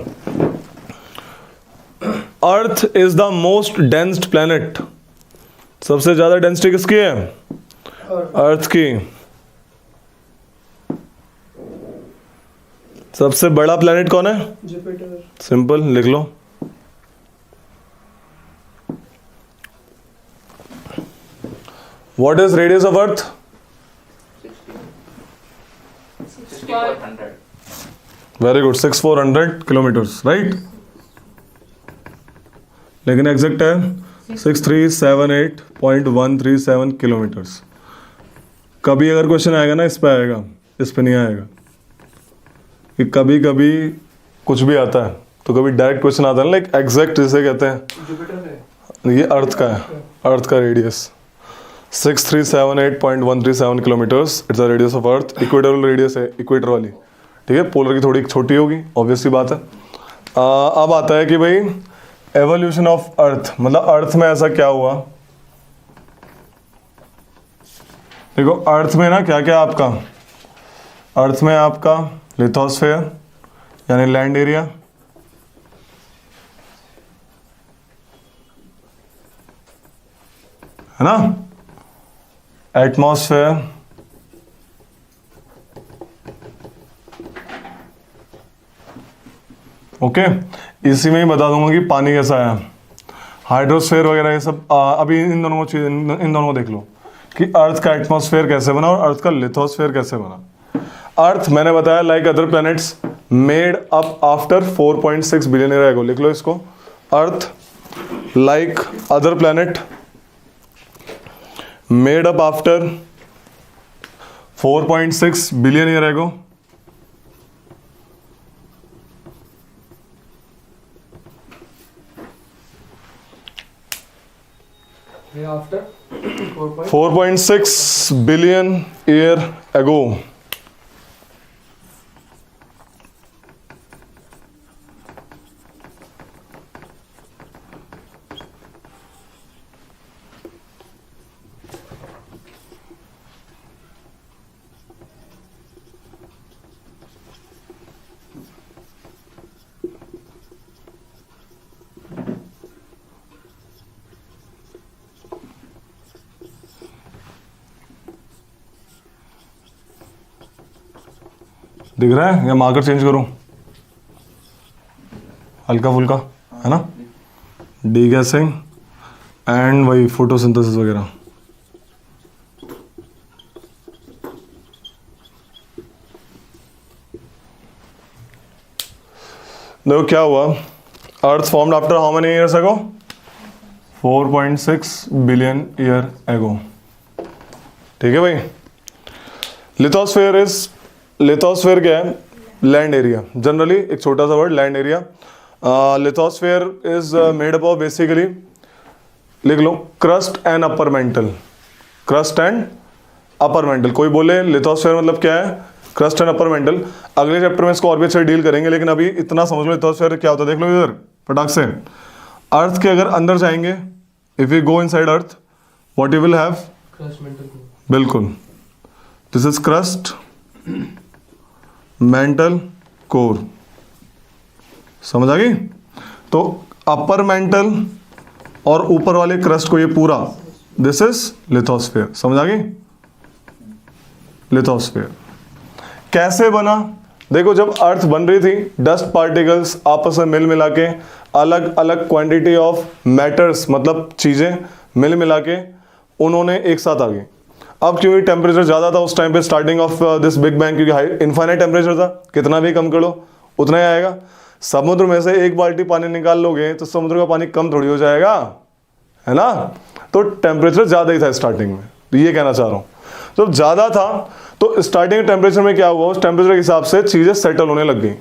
Earth is the most densed planet. सबसे ज्यादा डेंसिटी किसकी है? अर्थ की. सबसे बड़ा प्लैनेट कौन है? Jupiter. सिंपल, लिख लो. What is radius of Earth? 6400. Very good, 6400 kilometers, right? लेकिन एग्जैक्ट है 6378.137 किलोमीटर्स. कभी अगर क्वेश्चन आएगा ना इस पे आएगा, इस पे नहीं आएगा. कि कभी कभी कुछ भी आता है, तो कभी डायरेक्ट क्वेश्चन आता है ना, लाइक एग्जैक्ट जिसे कहते हैं. जुपिटर है. ये अर्थ का है, अर्थ का radius 6378.137 kilometres. It's the radius of earth. Equatorial radius है, इक्वेटर वाली. ठीक है, पोलर की थोड़ी छोटी होगी, ऑब्वियस सी बात है. अब आता है कि भाई एवोल्यूशन ऑफ अर्थ, मतलब अर्थ में ऐसा क्या हुआ. देखो अर्थ में ना क्या क्या आपका, अर्थ में आपका लिथोस्फेयर यानी लैंड एरिया, है ना, एटमॉस्फेयर, ओके. इसी में ही बता दूंगा कि पानी कैसा है, हाइड्रोस्फेयर वगैरह ये सब. अभी इन दोनों को इन दोनों को देख लो कि अर्थ का एटमॉस्फेयर कैसे बना और अर्थ का लिथोस्फेयर कैसे बना. अर्थ मैंने बताया like other planets made up after 4.6 billion year ago. लिख लो इसको. Earth like other planet made up after 4.6 billion year ago. After 4.6 billion year ago. दिख रहा है या मार्कर चेंज करूं? हल्का फुल्का है ना, डीगैसिंग एंड वही फोटोसिंथेसिस वगैरह. देखो क्या हुआ, earth formed after how many years ago? 4.6 billion year ago. ठीक है भाई। लिथोस्फेयर क्या है? Land area. जनरली एक छोटा सा word, land area. Lithosphere is made up of basically, लिख लो, crust and upper mantle. Crust and upper mantle. कोई बोले लिथोस्फेयर मतलब क्या है? Crust and upper mantle. अगले चैप्टर में इसको और भी अच्छे डील करेंगे, लेकिन अभी इतना समझ लो लिथोस्फेयर क्या होता है। देख लो इधर फटाक से, अर्थ के अगर अंदर जाएंगे, if you go inside earth, what you will have? Crust mantle core. बिल्कुल, this is crust mantle core. समझ आ गई? तो अपर मेंटल और ऊपर वाले क्रस्ट को ये पूरा, दिस इज लिथोस्फेयर। समझ आ गई? लिथोस्फेयर कैसे बना? देखो, जब अर्थ बन रही थी, डस्ट पार्टिकल्स आपस में मिल मिला के, अलग अलग क्वांटिटी ऑफ मैटर्स मतलब चीजें मिल मिला के उन्होंने एक साथ आ गई। अब क्योंकि टेम्परेचर ज़्यादा था उस टाइम पे, starting of this big bang, क्योंकि हाई इनफाइनाइट टेम्परेचर था, कितना भी कम करो उतना ही आएगा। समुद्र में से एक बाल्टी पानी निकाल लोगे तो समुद्र का पानी कम थोड़ी हो जाएगा, है ना? तो टेम्परेचर ज़्यादा ही था स्टार्टिंग में, तो ये कहना चाह रहा हूँ। तो ज़्यादा था तो स्टार्टिंग टेम्परेचर में क्या हुआ, उस टेम्परेचर के हिसाब से चीज़ें सेटल होने लग गई।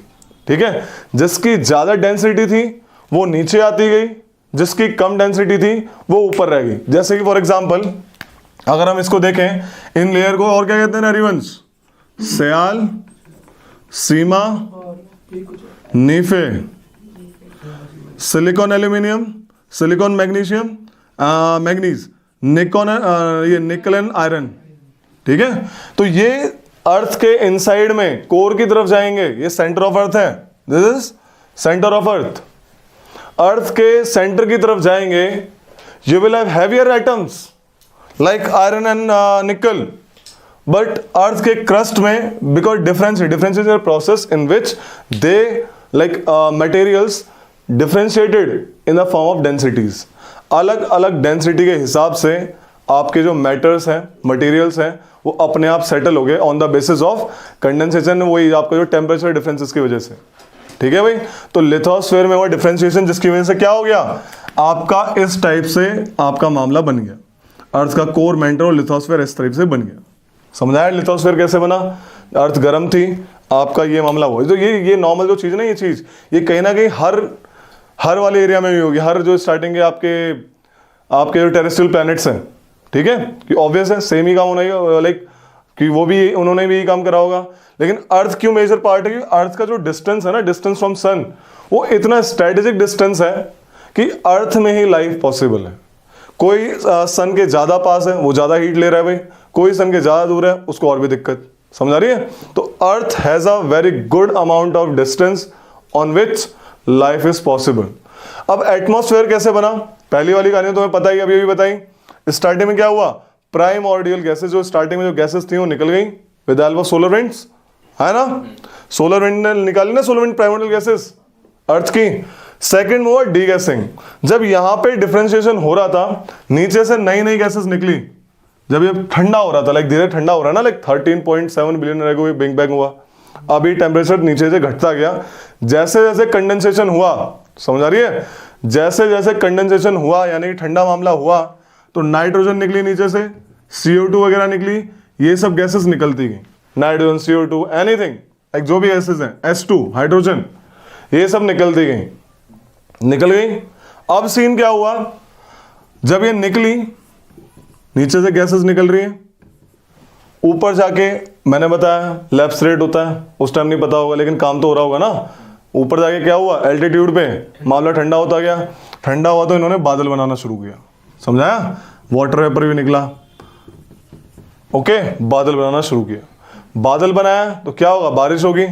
ठीक है, जिसकी ज़्यादा डेंसिटी थी वो नीचे आती गई, जिसकी कम डेंसिटी थी वो ऊपर रह गई। जैसे कि फॉर एग्जाम्पल अगर हम इसको देखें, इन लेयर को और क्या कहते हैं Harivansh? Sial, sima, nife, silicon aluminium, silicon magnesium, manganese, nickel, ये निकल एंड आयरन। ठीक है, तो ये अर्थ के इनसाइड में कोर की तरफ जाएंगे, ये सेंटर ऑफ अर्थ है, this is centre of earth. Earth के सेंटर की तरफ जाएंगे, you will have heavier atoms like iron and nickel, but earth के crust में, because difference is a process in which they like materials differentiated in the form of densities। अलग अलग density के हिसाब से आपके जो मैटर्स हैं, मटेरियल्स हैं, वो अपने आप सेटल हो गए on the basis of condensation, वही आपका जो टेम्परेचर डिफरेंसेस की वजह से। ठीक है भाई, तो लिथोस्फेयर में हुआ डिफरेंशिएशन, जिसकी वजह से क्या हो गया, आपका इस टाइप से आपका मामला बन गया। अर्थ का कोर, मेंटल और लिथोस्फेयर इस टाइप से बन गया। समझाया लिथोस्फेयर कैसे बना? अर्थ गर्म थी, आपका ये मामला हुआ। तो ये नॉर्मल जो चीज़ ना, ये चीज़ ये कहीं ना कहीं हर वाले एरिया में भी होगी, हर जो स्टार्टिंग के आपके जो टेरेस्ट्रियल प्लैनेट्स हैं। ठीक है, कि ऑब्वियस है, सेम ही काम होना ही, लाइक कि वो भी, उन्होंने भी यही काम करा होगा। लेकिन अर्थ क्यों मेजर पार्ट है? अर्थ का जो डिस्टेंस है ना, डिस्टेंस फ्रॉम सन, वो इतना स्ट्रेटेजिक डिस्टेंस है कि अर्थ में ही लाइफ पॉसिबल है। कोई सन के ज़्यादा पास है, वो ज़्यादा हीट ले रहा है भाई, कोई सन के ज़्यादा दूर है, उसको और भी दिक्कत। समझ आ रही है? तो अर्थ has a very good amount of distance on which life is possible. अब एटमॉस्फेयर कैसे बना? पहली वाली कहानी तुम्हें पता ही, अभी बताई। स्टार्टिंग में क्या हुआ, प्राइमॉर्डियल गैसेस, जो स्टार्टिंग में जो गैसेस थी वो निकल गई with help of solar winds, है ना? सोलर विंड ने निकाली ना, सोलर विंड प्राइमॉर्डियल गैसेस अर्थ की। सेकेंड हुआ डीगैसिंग, जब यहां पे डिफरेंशिएशन हो रहा था, नीचे से नई नई गैसेस निकली, जब ये ठंडा हो रहा था, लाइक धीरे ठंडा हो रहा है ना, लाइक 13.7 बिलियन ईयर अगो बिग बैंग हुआ। अभी टेम्परेचर नीचे से घटता गया, जैसे जैसे कंडेंसेशन हुआ, समझ आ रही है, जैसे जैसे कंडेंसेशन हुआ यानी कि ठंडा मामला हुआ, तो नाइट्रोजन निकली नीचे से, CO2 वगैरह निकली, ये सब गैसेस निकलती गई, नाइट्रोजन, CO2, एनीथिंग, लाइक जो भी गैसेस हैं, H2 हाइड्रोजन, ये सब निकल गई। अब सीन क्या हुआ, जब ये निकली, नीचे से गैसेस निकल रही है, ऊपर जाके मैंने बताया लैप्स रेट होता है, उस टाइम नहीं पता होगा लेकिन काम तो हो रहा होगा ना। ऊपर जाके क्या हुआ, एल्टीट्यूड पे मामला ठंडा होता गया, ठंडा हुआ तो इन्होंने बादल बनाना शुरू किया, समझाया? वाटर वेपर भी निकला, ओके, बादल बनाना शुरू किया। बादल बनाया तो क्या होगा, बारिश होगी,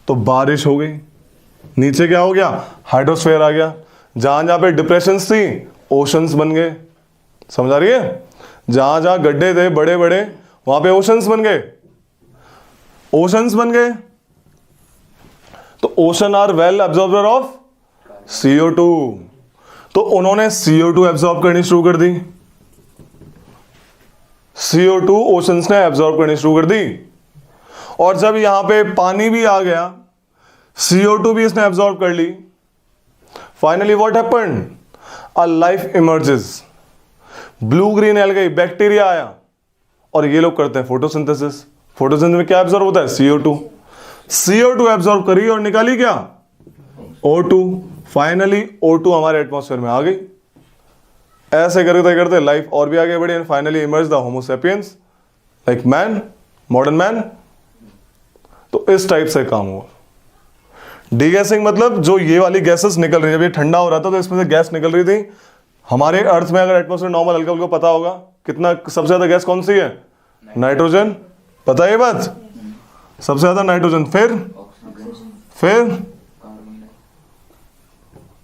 तो बारिश हो गई। नीचे क्या हो गया, हाइड्रोस्फीयर आ गया। जहां जहां पे डिप्रेशंस थी, ओशंस बन गए। समझ आ रही है? जहां जहां गड्ढे थे बड़े बड़े, वहां पे ओशंस बन गए। ओशंस बन गए तो ocean are well absorber of CO2, तो उन्होंने CO2 एब्जॉर्ब करनी शुरू कर दी। CO2 ओशंस ने एब्जॉर्ब करनी शुरू कर दी, और जब यहां पे पानी भी आ गया, CO2 भी इसने एब्जॉर्ब कर ली। Finally what happened, a life emerges, blue green algae, bacteria आया और ये लोग करते हैं फोटोसिंथेसिस। फोटोसिंथेसिस में क्या एब्जॉर्ब होता है, CO2। CO2 एब्जॉर्ब करी और निकाली क्या, O2। फाइनली O2 हमारे एटमॉस्फेयर में आ गई। ऐसे करते करते लाइफ और भी आगे बढ़ी and finally emerge the homo sapiens like man, modern man. तो इस टाइप से काम हुआ। डीगैसिंग मतलब जो ये वाली गैसेस निकल रही है, जब ये ठंडा हो रहा था तो इसमें से गैस निकल रही थी। हमारे अर्थ में अगर एटमॉस्फेयर नॉर्मल हल्का हल्का पता होगा कितना, सबसे ज्यादा गैस कौन सी है, नाइट्रोजन, पता है ये बात, सबसे ज्यादा नाइट्रोजन, फिर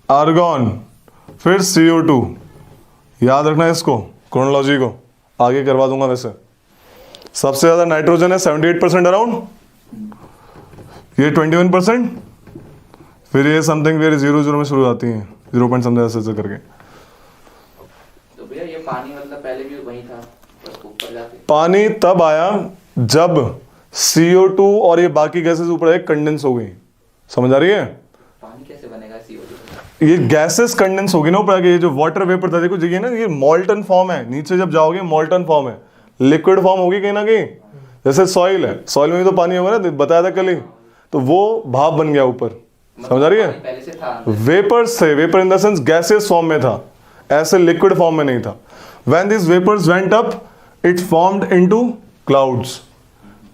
आर्गॉन, फिर CO2। याद रखना है इसको, क्रोनोलॉजी को आगे करवा दूंगा। वैसे सबसे ज्यादा नाइट्रोजन है 78% अराउंड, ये 21%, फिर ये समथिंग फिर 0 में शुरू होती है 0 पॉइंट समथिंग ऐसे करके। तो भैया ये पानी मतलब पहले भी वही था, बस ऊपर जाके पानी तब आया जब CO2 और ये बाकी गैसेस ऊपर एक कंडेंस हो गई। समझ आ रही है? पानी कैसे बनेगा CO2 से? ये गैसेस कंडेंस होगी ना ऊपर आके। ये जो वाटर वेपर था, देखो ये ना, ये मॉल्टन फॉर्म है, नीचे जब जाओगे मॉल्टन फॉर्म है, लिक्विड फॉर्म होगी कहीं ना कहीं। जैसे सॉइल है, सॉइल में भी तो पानी होगा ना, बताया था कल ही, तो वो भाप बन गया ऊपर। समझ आ रही है? पहले से था वेपर्स थे, vapour in the sense gases form में था, ऐसे लिक्विड फॉर्म में नहीं था। When this vapours went up it formed into clouds.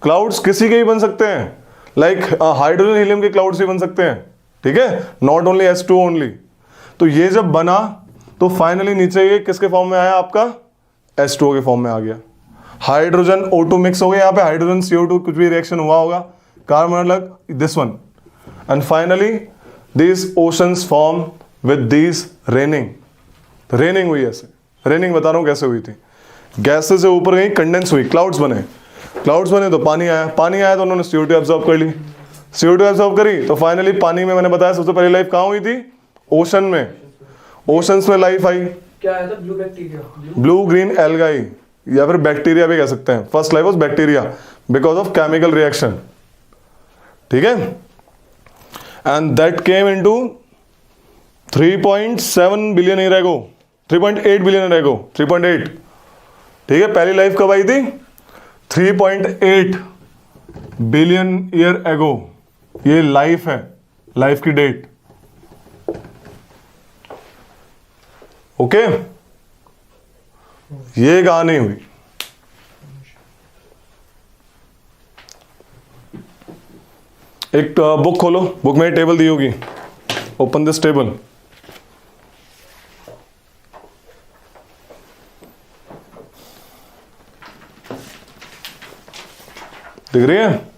Clouds किसी के भी बन सकते हैं, लाइक हाइड्रोजन हीलियम के क्लाउड्स भी बन सकते हैं, ठीक है, नॉट ओनली H2 ओनली। तो ये जब बना तो फाइनली नीचे ये किसके फॉर्म में आया, आपका H2O के फॉर्म में आ गया। हाइड्रोजन O2 मिक्स हो गया, यहाँ पे हाइड्रोजन CO2 कुछ भी रिएक्शन हुआ होगा, कार्बन अलग, this one, and finally these oceans form with these raining. Raining हुई ऐसे, रेनिंग बता रहा हूँ कैसे हुई थी। गैसेस से ऊपर गई, कंडेंस हुई, क्लाउड्स बने, क्लाउड्स बने तो पानी आया, पानी आया तो उन्होंने CO2 एब्जॉर्ब कर ली, CO2 एब्जॉर्ब करी तो फाइनली पानी में, मैंने बताया सबसे पहली लाइफ कहाँ हुई थी, ओशन में। ओशंस में लाइफ आई, क्या आया था, blue bacteria, blue green algae, या फिर बैक्टीरिया भी कह सकते हैं। First life was bacteria because of chemical reaction, ठीक है, and that came into 3.7 billion year ago, 3.8 billion एगो, 3.8, ठीक है। पहली लाइफ कब आई थी, 3.8 बिलियन ईयर एगो। ये लाइफ है, लाइफ की डेट, ओके। ये कहानी हुई। एक बुक खोलो, बुक में टेबल दी होगी, ओपन दिस टेबल। दिख रही है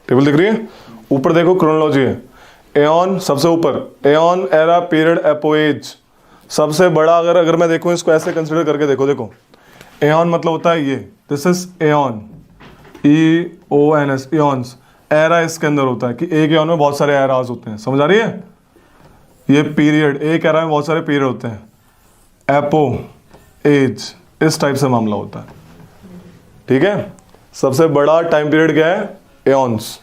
टेबल, दिख रही है? ऊपर देखो क्रोनोलॉजी है, एऑन सबसे ऊपर, एऑन, एरा, पीरियड, एपोएज। सबसे बड़ा अगर मैं देखूं इसको ऐसे कंसिडर करके देखो, देखो एऑन मतलब होता है ये, this is aeon, EONS, aeons. Era इसके अंदर होता है कि एक एऑन में बहुत सारे एराज होते हैं, समझ आ रही है? ये पीरियड, एक एरा में बहुत सारे पीरियड होते हैं। एपो एज, इस टाइप से मामला होता है, ठीक है। सबसे बड़ा टाइम पीरियड क्या है, एऑन्स,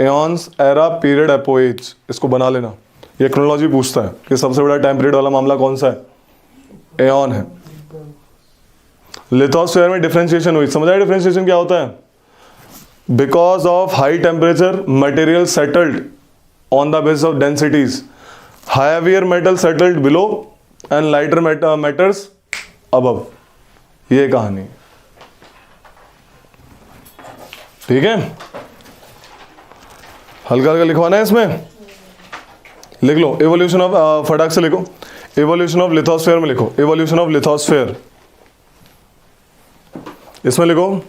एऑन्स, एरा, पीरियड, एपो एज। इसको बना लेना, ये क्रोनोलॉजी पूछता है कि सबसे बड़ा टाइम पीरियड वाला मामला कौन सा है, एऑन है। लिथोस्फीयर में डिफरेंशिएशन हुई, समझ आया डिफरेंशिएशन क्या होता है? Because of high temperature material settled on the basis of densities, heavier metal settled below and lighter matters above. ये कहानी, ठीक है। हल्का हल्का लिखवाना है इसमें, लिख लो एवोल्यूशन ऑफ, फटाक से लिखो, एवोल्यूशन ऑफ लिथोस्फीयर में लिखो, एवोल्यूशन ऑफ लिथोस्फीयर, इसमें लिखो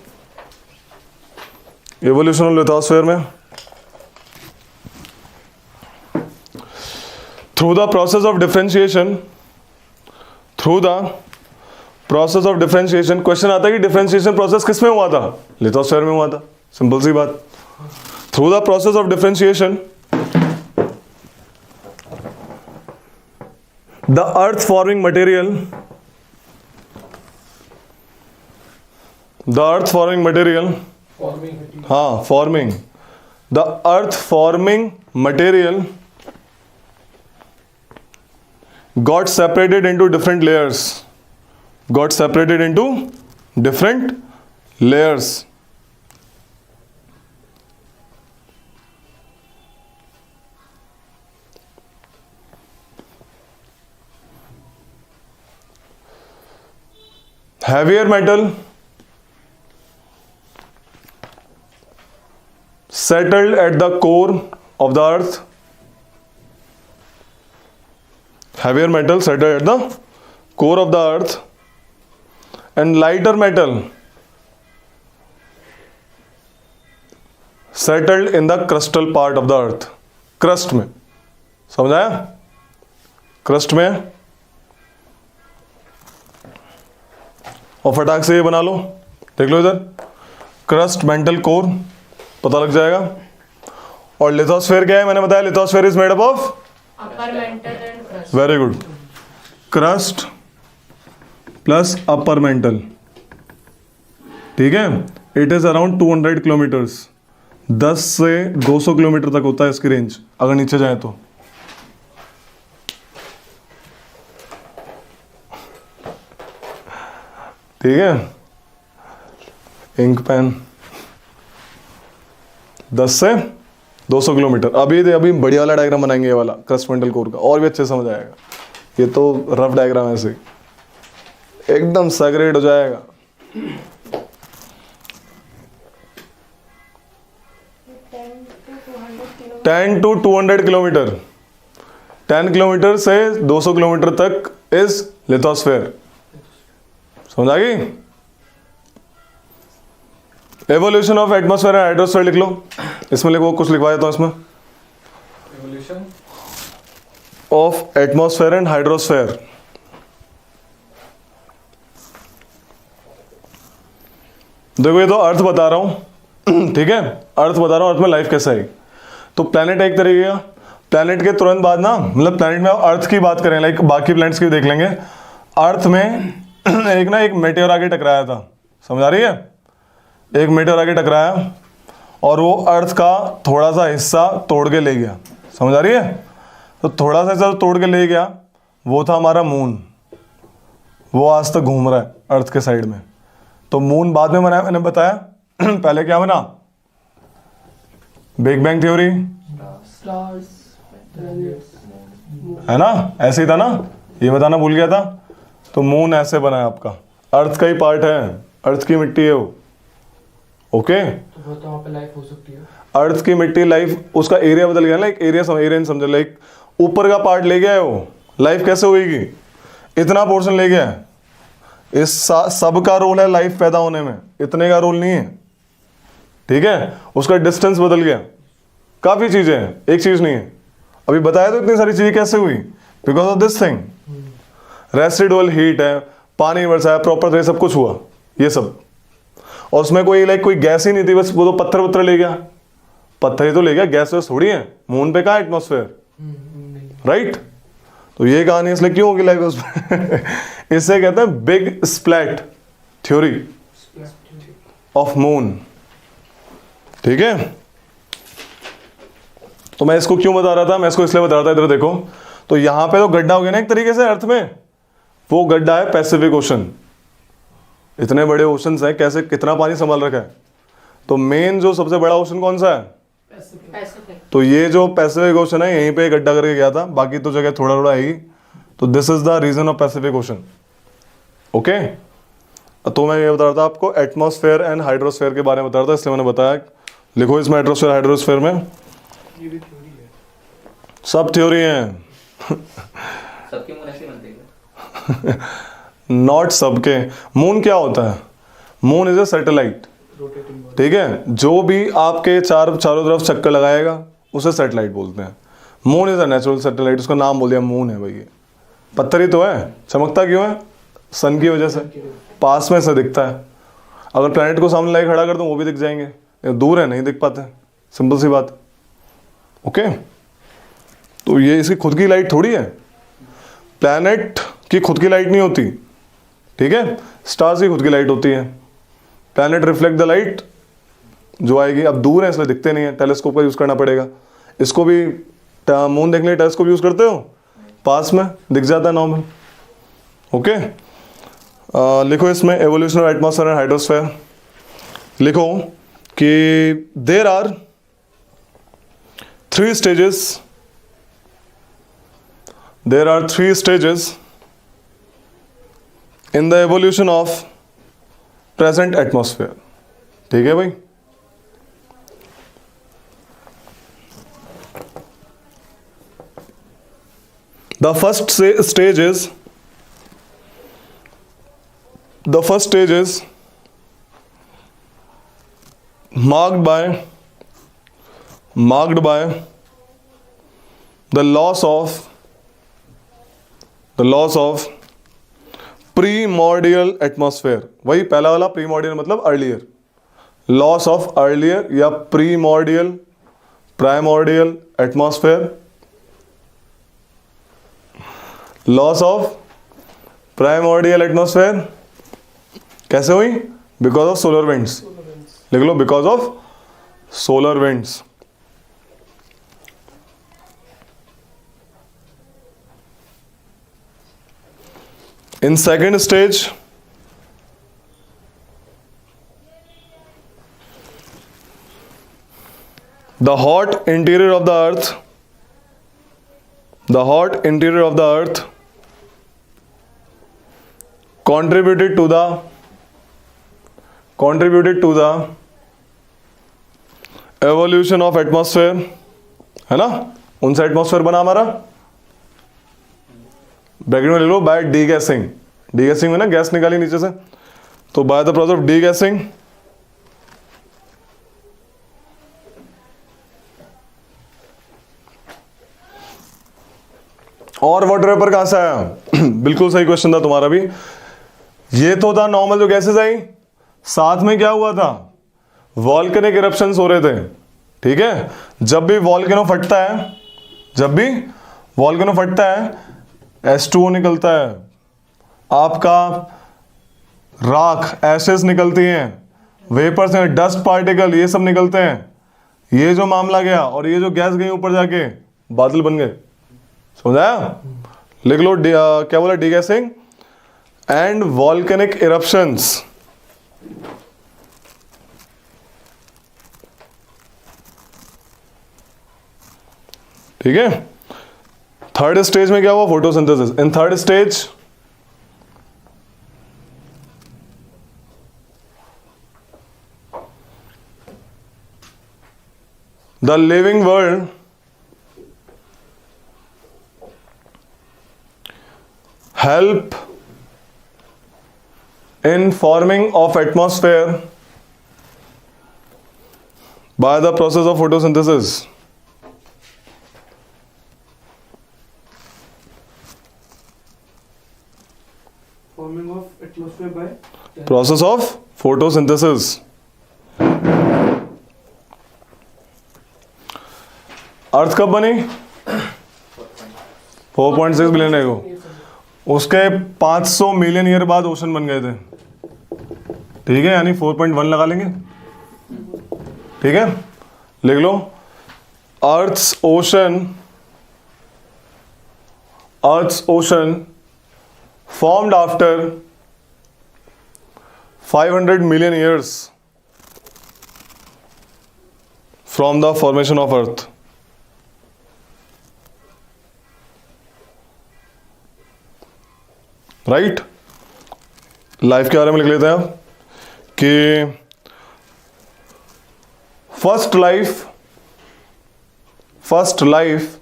एवोल्यूशन ऑफ लिथोस्फीयर में। Through the process of differentiation, through the process of differentiation, question आता है कि डिफरेंशिएशन प्रोसेस किस में हुआ था, लिथोस्फीयर में हुआ था, सिंपल सी बात। Through the process of differentiation the earth forming material, the earth forming material, हाँ forming, the earth forming material got separated into different layers. Got separated into different layers. Heavier metal settled at the core of the earth. Heavier metal settled at the core of the earth, and lighter metal settled in the crustal part of the earth. Crust में, समझ आया? crust में, और फटाक से ये बना लो, देख लो इधर, क्रस्ट मेंटल कोर, पता लग जाएगा। और लिथोस्फेयर क्या है, मैंने बताया lithosphere is made up of upper mantle and crust. Very good, crust plus upper mantle, ठीक है। इट इज अराउंड 200 किलोमीटर्स, 10 से 200 किलोमीटर तक होता है इसकी रेंज अगर नीचे जाए तो। ठीक है, इंक पेन 10 से 200 किलोमीटर। अभी बढ़िया वाला डायग्राम बनाएंगे, ये वाला क्रस्ट मेंटल कोर का, और भी अच्छे समझ आएगा। ये तो रफ डायग्राम है, ऐसे एकदम सेग्रेड हो जाएगा। 10 to 200 किलोमीटर, 10 किलोमीटर से 200 किलोमीटर तक इज लिथोस्फेयर। समझ आ गई? Evolution of atmosphere and hydrosphere लिख लो, इसमें लिखो, कुछ लिखवा देता हूं इसमें। Evolution of atmosphere and hydrosphere. देखो ये तो अर्थ बता रहा हूं, ठीक है, अर्थ बता रहा हूं, अर्थ में लाइफ कैसा है। तो प्लेनेट एक तरीके का, प्लेनेट के तुरंत बाद ना, मतलब प्लेनेट में अर्थ की बात करें, लाइक बाकी प्लैनेट्स की भी देख लेंगे। अर्थ में एक मेटेओर आके टकराया था, समझ आ रही है? एक मेटेओर आके टकराया और वो अर्थ का थोड़ा सा हिस्सा तोड़ के ले गया, समझ आ रही है? तो थोड़ा सा हिस्सा तोड़ के ले गया, वो था हमारा मून। वो आज तक घूम रहा है अर्थ के साइड में। तो मून बाद में बनाया, मैंने बताया। पहले क्या बना? Big bang theory, Stars, planets, है ना? ऐसे ही था ना, ये बताना भूल गया था। तो मून ऐसे बना है आपका, अर्थ का ही पार्ट है, अर्थ की मिट्टी है वो। ओके, तो वो तो वहाँ पे लाइफ हो सकती है। अर्थ की मिट्टी लाइफ, उसका एरिया बदल गया ना, लाइक एरिया समझो, लाइक ऊपर का पार्ट ले गया है वो, लाइफ कैसे होगी? इतना पोर्शन ले गया है। इस सब का रोल है लाइफ पैदा होने में, इतने का रोल नहीं है, ठीक है। उसका डिस्टेंस बदल गया, काफी चीजें हैं, एक चीज नहीं है। अभी बताया तो इतनी सारी चीजें कैसे हुई, because of this thing. Residual heat है, पानी बरसा है, प्रॉपर सब कुछ हुआ, ये सब। और उसमें कोई लाइक कोई गैस ही नहीं थी, बस वो तो पत्थर वत्थर ले गया, पत्थर ही तो ले गया, गैस वैस थोड़ी है। मून पे कहाँ एटमॉस्फेयर, राइट? तो ये कहानी इसलिए क्यों होगी लाइफ उसमें इससे कहते हैं big splat theory of moon, ठीक है। तो मैं इसको क्यों बता रहा था, मैं इसको इसलिए बता रहा था, इधर देखो। तो यहां पे तो गड्ढा हो गया ना एक तरीके से अर्थ में, वो गड्ढा है पैसिफिक ओशन। इतने बड़े ओशन है, कैसे कितना पानी संभाल रखा है। तो मेन जो सबसे बड़ा ओशन कौन सा है? पैसिफिक। तो ये जो पैसिफिक ओशन है, यहीं पे गड्ढा करके गया था, बाकी तो जगह थोड़ा थोड़ा है। तो this is the reason of Pacific ocean, okay. तो मैं ये बता रहा था आपको एटमॉस्फेयर एंड हाइड्रोस्फेयर के बारे में बता रहा था, इसलिए मैंने बताया। लिखो इसमें एटमॉस्फेयर हाइड्रोस्फेयर में, ये भी थ्योरी है, सब थ्योरी है। सबके मुंह ऐसे बनते हैं। नॉट सबके। मून क्या होता है? Moon is a satellite, rotating body. ठीक है। जो भी आपके चारों तरफ चक्कर लगाएगा उसे सैटेलाइट बोलते हैं। Moon is a natural satellite, उसका नाम बोल दिया मून है भाई। ये पत्थर ही तो है, चमकता क्यों है? सन की वजह से, पास में से दिखता है। अगर प्लैनेट को सामने लाके खड़ा कर दूं वो भी दिख जाएंगे, दूर है नहीं दिख पाते, सिंपल सी बात, ओके। तो ये इसकी खुद की लाइट थोड़ी है, प्लैनेट की खुद की लाइट नहीं होती, ठीक है। स्टार्स की खुद की लाइट होती है। प्लैनेट रिफ्लेक्ट द लाइट जो आएगी, अब दूर है इसलिए दिखते नहीं है, टेलीस्कोप का यूज करना पड़ेगा। इसको भी मून देखने के लिए टेलीस्कोप यूज करते हो, पास में दिख जाता है नॉर्मल। ओके, लिखो इसमें evolution of atmosphere and hydrosphere. लिखो कि there are 3 stages, there are 3 stages in the evolution of present atmosphere। ठीक है भाई, the first stage is marked by the loss of primordial atmosphere। वही पहला वाला primordial मतलब earlier, loss of earlier या primordial atmosphere, loss of primordial atmosphere कैसे हुई? Because of solar winds. लिख लो, because of solar winds. In second stage the hot interior of the earth contributed to the evolution of atmosphere, है ना? उनसे atmosphere बना हमारा। ब्रैकेट में ले लो, बाय डीगैसिंग। डीगैसिंग में ना गैस निकाली नीचे से, तो by the process of degassing और वाटर वेपर कहां से आया? बिल्कुल सही क्वेश्चन था तुम्हारा भी। ये तो था नॉर्मल जो गैसेस आई, साथ में क्या हुआ था? वॉल्केनिक इरप्शंस हो रहे थे। ठीक है, जब भी वॉल्केनो फटता है H2O निकलता है, आपका राख एशेस निकलती हैं, वेपर्स हैं, डस्ट पार्टिकल, ये सब निकलते हैं। ये जो मामला गया और ये जो गैस गई ऊपर जाके बादल बन गए। समझाया? लिख लो, क्या बोला? Degassing and volcanic eruptions. ठीक है, थर्ड स्टेज में क्या हुआ? Photosynthesis. In third stage the living world help in forming of atmosphere by the process of photosynthesis। Forming of atmosphere by process of photosynthesis। अर्थ कब बनी? 4.6 बिलियन एगो। उसके 500 million year बाद ओशन बन गए थे। ठीक है, यानी 4.1 लगा लेंगे। ठीक है, लिख लो, earth's ocean formed after 500 million years from the formation of earth. Right, life के बारे में लिख लेते हैं कि first life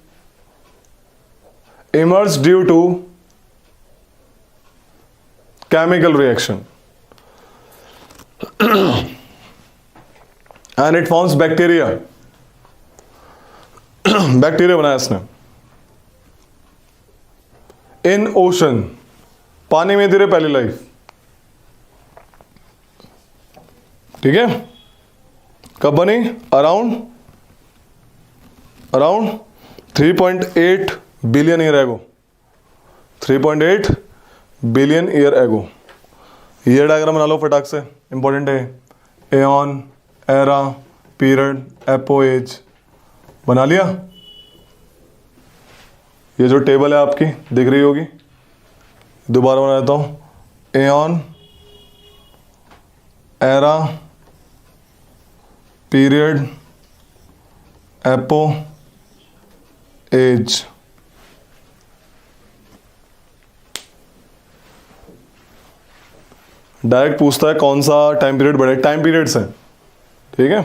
emerge due to chemical reaction and it forms bacteria. Bacteria बनाया इसने इन ओशन। पानी में धीरे पहली लाइफ। ठीक है, कब बनी? Around 3.8 billion year ago. 3.8 billion year ago. ये डायग्राम बना लो फटाक से, इंपॉर्टेंट है। Aeon, era, period, epoch, age. बना लिया? ये जो टेबल है आपकी दिख रही होगी, दोबारा बना देता हूँ, aeon, era, period, epoch, age. Direct पूछता है कौन सा टाइम पीरियड बड़े, टाइम पीरियड्स हैं, ठीक है।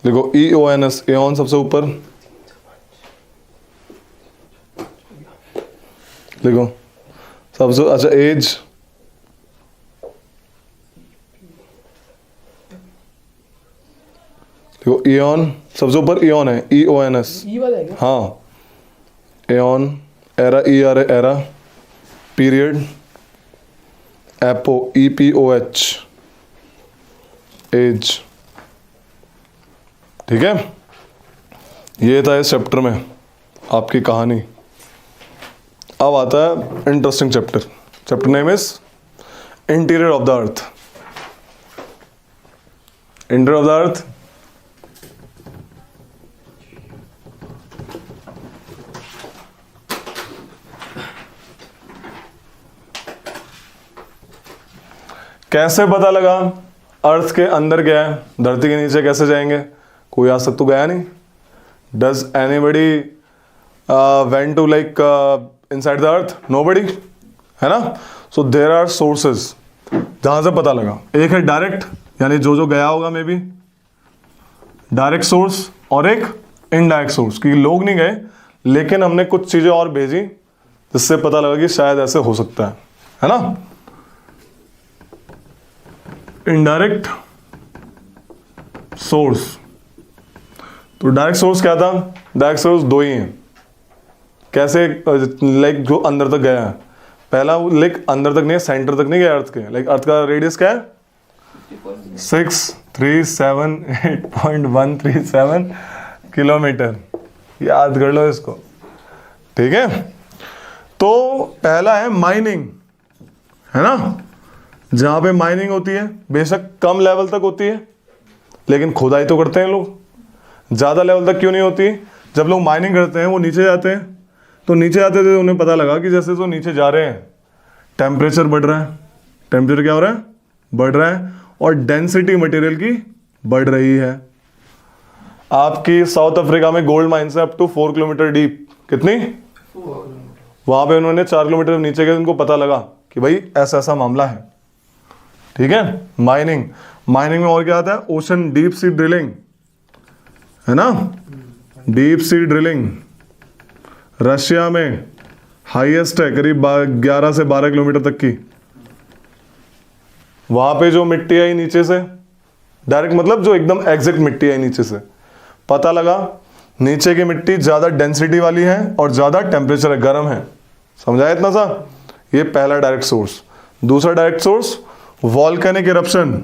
देखो EONS, एऑन सबसे ऊपर, देखो सबसे अच्छा एज, देखो ईऑन सबसे ऊपर, ईऑन है, EONS, ई वाला है क्या? हाँ, aeon, era, ERA era, period, epoch, EPOH, age, ठीक है। ये था इस चैप्टर में आपकी कहानी। अब आता है interesting chapter. Chapter name is interior of the earth. Interior of the अर्थ कैसे पता लगा अर्थ के अंदर क्या है, धरती के नीचे कैसे जाएंगे? कोई आज तक तो गया नहीं। Does anybody went to like inside the earth? Nobody, है ना। सो देयर आर सोर्सेज जहां से पता लगा। एक है डायरेक्ट, यानी जो गया होगा मे बी डायरेक्ट सोर्स, और एक इनडायरेक्ट सोर्स कि लोग नहीं गए लेकिन हमने कुछ चीजें और भेजी जिससे पता लगा कि शायद ऐसे हो सकता है ना। इनडायरेक्ट सोर्स, तो डायरेक्ट सोर्स क्या था? डायरेक्ट सोर्स दो ही हैं। कैसे? लाइक जो अंदर तक गया है, पहला लाइक अंदर तक नहीं, सेंटर तक नहीं गया अर्थ के। लाइक अर्थ का रेडियस क्या है? 6,378.137 किलोमीटर। याद कर लो इसको, ठीक है। तो पहला है माइनिंग, है ना। जहां पे माइनिंग होती है बेशक कम लेवल तक होती है लेकिन खुदाई तो करते हैं लोग। ज्यादा लेवल तक क्यों नहीं होती? जब लोग माइनिंग करते हैं वो नीचे जाते हैं, तो नीचे जाते थे उन्हें पता लगा कि जैसे तो नीचे जा रहे हैं टेम्परेचर बढ़ रहा है। टेम्परेचर क्या हो रहा है? बढ़ रहा है, और डेंसिटी मटेरियल की बढ़ रही है। आपकी साउथ अफ्रीका में गोल्ड माइंस है अप टू 4 किलोमीटर डीप। कितनी? वहां पे उन्होंने 4 किलोमीटर नीचे गए, उनको पता लगा कि भाई ऐसा ऐसा मामला है, ठीक है। माइनिंग में और क्या आता है? ओशन डीप सी ड्रिलिंग, है ना। डीप सी ड्रिलिंग रशिया में हाईएस्ट है, करीब 11 से 12 किलोमीटर तक की। वहां पे जो मिट्टी आई नीचे से, डायरेक्ट मतलब जो एकदम एग्जैक्ट मिट्टी आई नीचे से, पता लगा नीचे की मिट्टी ज्यादा डेंसिटी वाली है और ज्यादा टेम्परेचर है, गर्म है। समझाया इतना सा? ये पहला डायरेक्ट सोर्स। दूसरा डायरेक्ट सोर्स वॉल्केनिक इरप्शन।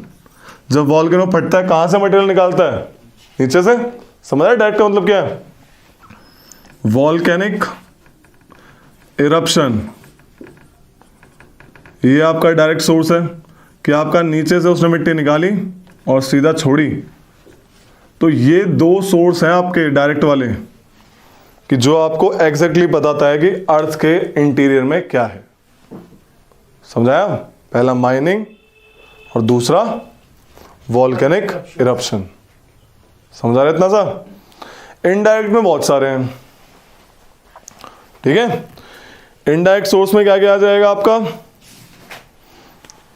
जब वॉल्केनो फटता है कहां से मटेरियल निकालता है? नीचे से। समझ रहे डायरेक्ट का मतलब क्या है? वॉल्केनिक इरप्शन, ये आपका डायरेक्ट सोर्स है कि आपका नीचे से उसने मिट्टी निकाली और सीधा छोड़ी। तो ये दो सोर्स हैं आपके डायरेक्ट वाले कि जो आपको एग्जैक्टली बताता है कि अर्थ के इंटीरियर में क्या है। समझाया? पहला माइनिंग और दूसरा वॉल्केनिक इरप्शन। समझा रहे इतना सा? इनडायरेक्ट में बहुत सारे हैं, ठीक है। इनडायरेक्ट सोर्स में क्या क्या आ जाएगा आपका?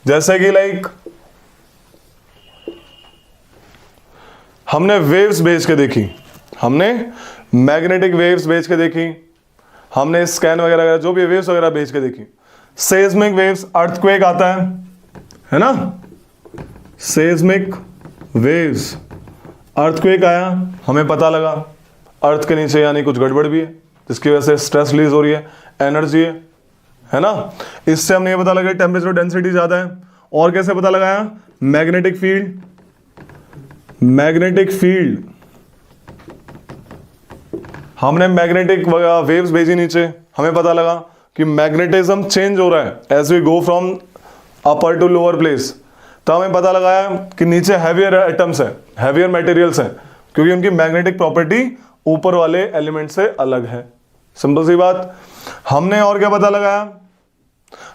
जैसे कि लाइक हमने वेव्स भेज के देखी, हमने मैग्नेटिक वेव्स भेज के देखी, हमने स्कैन वगैरह जो भी वेव्स वगैरह भेज के देखी। सेस्मिक वेव्स, अर्थक्वेक आता है ना। सेस्मिक वेव्स, अर्थक्वेक आया, हमें पता लगा अर्थ के नीचे यानी कुछ गड़बड़ भी है जिसकी वजह से स्ट्रेस रिलीज हो रही है, एनर्जी है ना। इससे हमने ये पता लगा टेम्परेचर डेंसिटी ज्यादा है। और कैसे पता लगाया? मैग्नेटिक फील्ड, मैग्नेटिक फील्ड, हमने मैग्नेटिक वेव्स भेजी नीचे, हमें पता लगा कि मैग्नेटिज्म चेंज हो रहा है as we go from upper to lower place. तो हमें पता लगाया कि नीचे हैवियर एटम्स है, हैवियर मटेरियल्स है, क्योंकि उनकी मैग्नेटिक प्रॉपर्टी ऊपर वाले एलिमेंट से अलग है। सिंपल सी बात। हमने और क्या पता लगाया,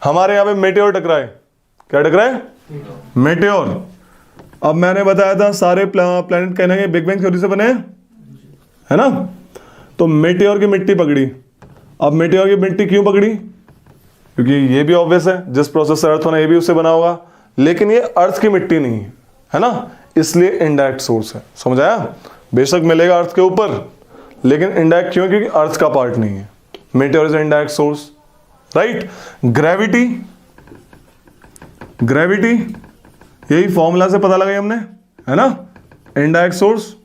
हमारे यहां पे मेटेओर टकराए। क्या टकराए? मेटेओर। अब मैंने बताया था सारे प्लैनेट कहने के बिग बैंग थ्योरी से बने हैं, है ना। तो मेटेओर की मिट्टी पकड़ी। अब मेटेओर की मिट्टी क्यों पकड़ी? क्योंकि ये भी ऑब्वियस है, जिस प्रोसेस से अर्थ बना ये भी उससे बना होगा, लेकिन ये अर्थ की मिट्टी नहीं है, है ना, इसलिए इनडायरेक्ट सोर्स है। समझ आया? बेशक मिलेगा अर्थ के ऊपर, लेकिन इनडायरेक्ट क्यों? क्योंकि अर्थ का पार्ट नहीं है। Meteor is indirect source, right. Gravity, gravity यही फॉर्मूला से पता लगाई हमने, है ना। इनडायरेक्ट सोर्स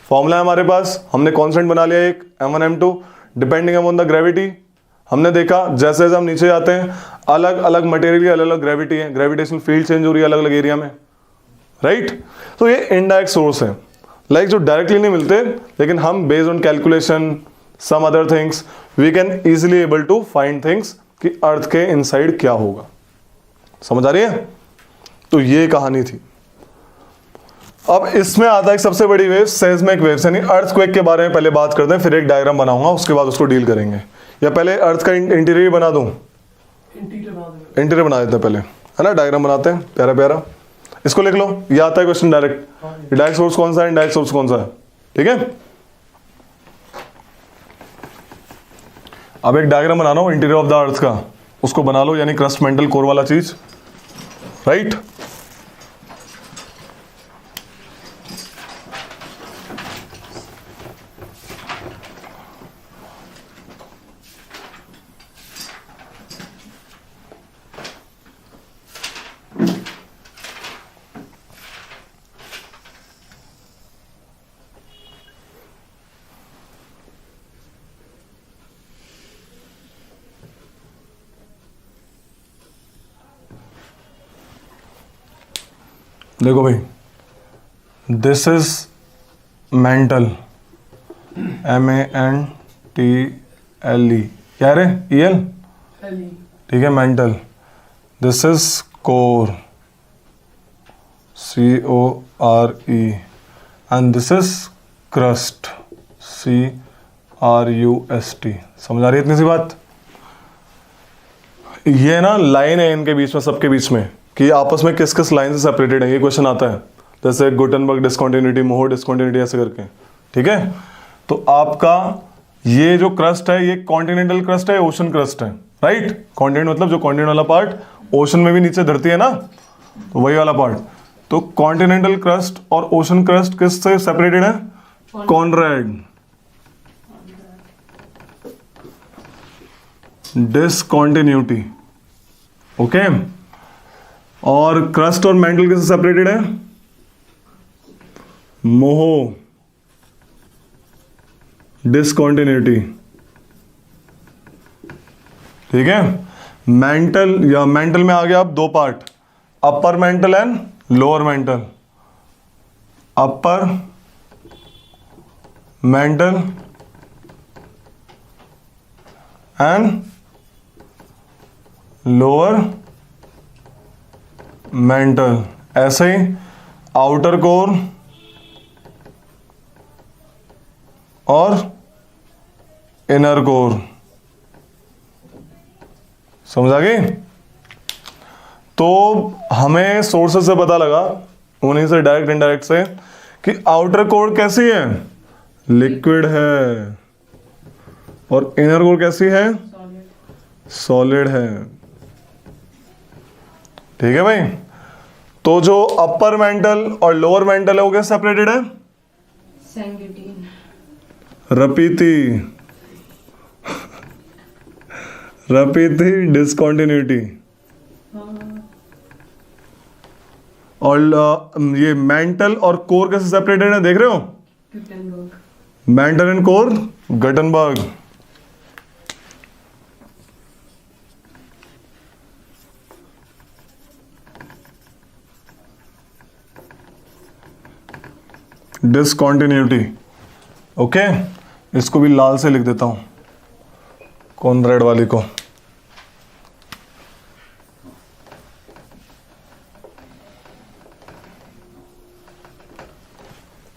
फॉर्मूला है हमारे पास, हमने कांस्टेंट बना लिया एक m1 m2 depending upon the gravity. हमने देखा जैसे जैसे हम नीचे जाते हैं अलग अलग मटेरियल की अलग अलग ग्रेविटी है, ग्रेविटेशनल फील्ड चेंज हो रही है अलग अलग एरिया में, राइट। तो ये इनडायरेक्ट सोर्स है, लाइक जो डायरेक्टली नहीं मिलते, लेकिन हम based on calculation some other things we can easily able to find things कि अर्थ के इनसाइड क्या होगा। समझ आ रही है? तो ये कहानी थी। अब इसमें आता है सबसे बड़ी वेव, सेस्मिक वेव्स, यानी अर्थक्वेक के बारे में पहले बात करते हैं, फिर एक डायग्राम बनाऊंगा, उसके बाद उसको डील करेंगे। या पहले अर्थ का इंटीरियर बना दूं? इंटीरियर बना देते हैं पहले, है ना। डायग्राम बनाते हैं प्यारा प्यारा। इसको लिख लो, ये आता है क्वेश्चन डायरेक्ट। डायरेक्ट सोर्स कौन सा है, इनडायरेक्ट सोर्स कौन सा है, ठीक है। अब एक डायग्राम बना रहा हूं इंटीरियर ऑफ द अर्थ का, उसको बना लो, यानी क्रस्ट मेंटल कोर वाला चीज, राइट। देखो भाई, दिस इज मेंटल, MENTLE, क्या रे EL, ठीक है, mental. This is core, CORE, and this is crust, CRUST। समझ आ रही है इतनी सी बात? ये ना लाइन है इनके बीच में, सबके बीच में, कि आपस में किस किस लाइन से सेपरेटेड है। ये क्वेश्चन आता है, जैसे गुटेनबर्ग डिस्कंटिन्यूटी, मोहो डिस्कंटिन्यूटी, ऐसे करके, ठीक है। तो आपका ये जो क्रस्ट है, ये कॉन्टिनेंटल क्रस्ट है, ओशन क्रस्ट है, राइट। कॉन्टिनेंट मतलब जो कॉन्टिनेंट वाला पार्ट, ओशन में भी नीचे धरती है ना, तो वही वाला पार्ट। तो कॉन्टिनेंटल क्रस्ट और ओशन क्रस्ट किस से सेपरेटेड है? Conrad discontinuity, okay. और क्रस्ट और मेंटल किससे सेपरेटेड है? मोहो डिस्कंटिन्यूटी, ठीक है। मेंटल या मेंटल में आ गया अब दो part, upper mantle and lower mental. Upper mantle and lower mental, ऐसे ही आउटर कोर और इनर कोर। समझ आ गई? तो हमें सोर्सेस से पता लगा, उन्हीं से डायरेक्ट इनडायरेक्ट से, कि आउटर कोर कैसी है? लिक्विड है, और इनर कोर कैसी है? सॉलिड है, ठीक है भाई। तो जो अपर मेंटल और लोअर मेंटल है वो कैसे सेपरेटेड है? सैंगिटीन, रपीती, रपीती डिस्कंटिन्यूटी। और ये मेंटल और कोर कैसे सेपरेटेड है, देख रहे हो? Gutenberg, mental and core Gutenberg. Discontinuity, okay. इसको भी लाल से लिख देता हूं, कॉनरैड वाली को।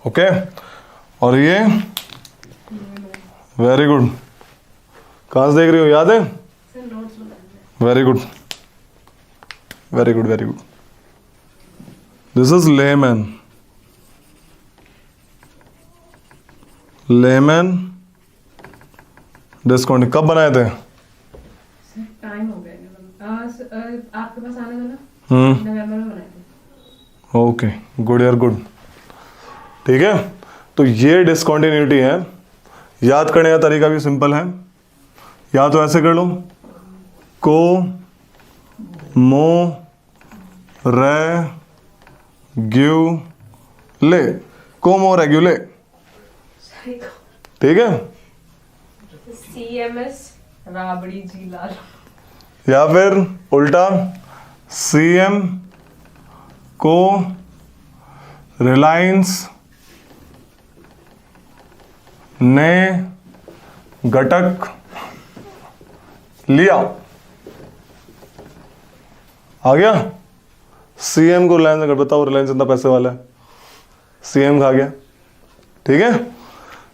ओके। और ये वेरी गुड, कहाँ से देख रही हो, याद है? सर नोट्स बना very good, very good, very good. This is layman. Layman discounting कब बनाए थे? सर टाइम हो गया आपके पास आने वाला नवंबर में बनाए थे. ओके, गुड यार, गुड. ठीक है, तो ये डिसकॉन्टिन्यूटी है. याद करने का तरीका भी सिंपल है. या तो ऐसे कर लो, को मो रे ग्यू ले, को मो रेग्यूले. ठीक है, CMS राबड़ी जी लाल. या फिर उल्टा, CM को रिलायंस ने घटक लिया. आ गया? CM को रिलायंस ने, बताओ रिलायंस इतना पैसे वाला है, CM खा गया. ठीक है,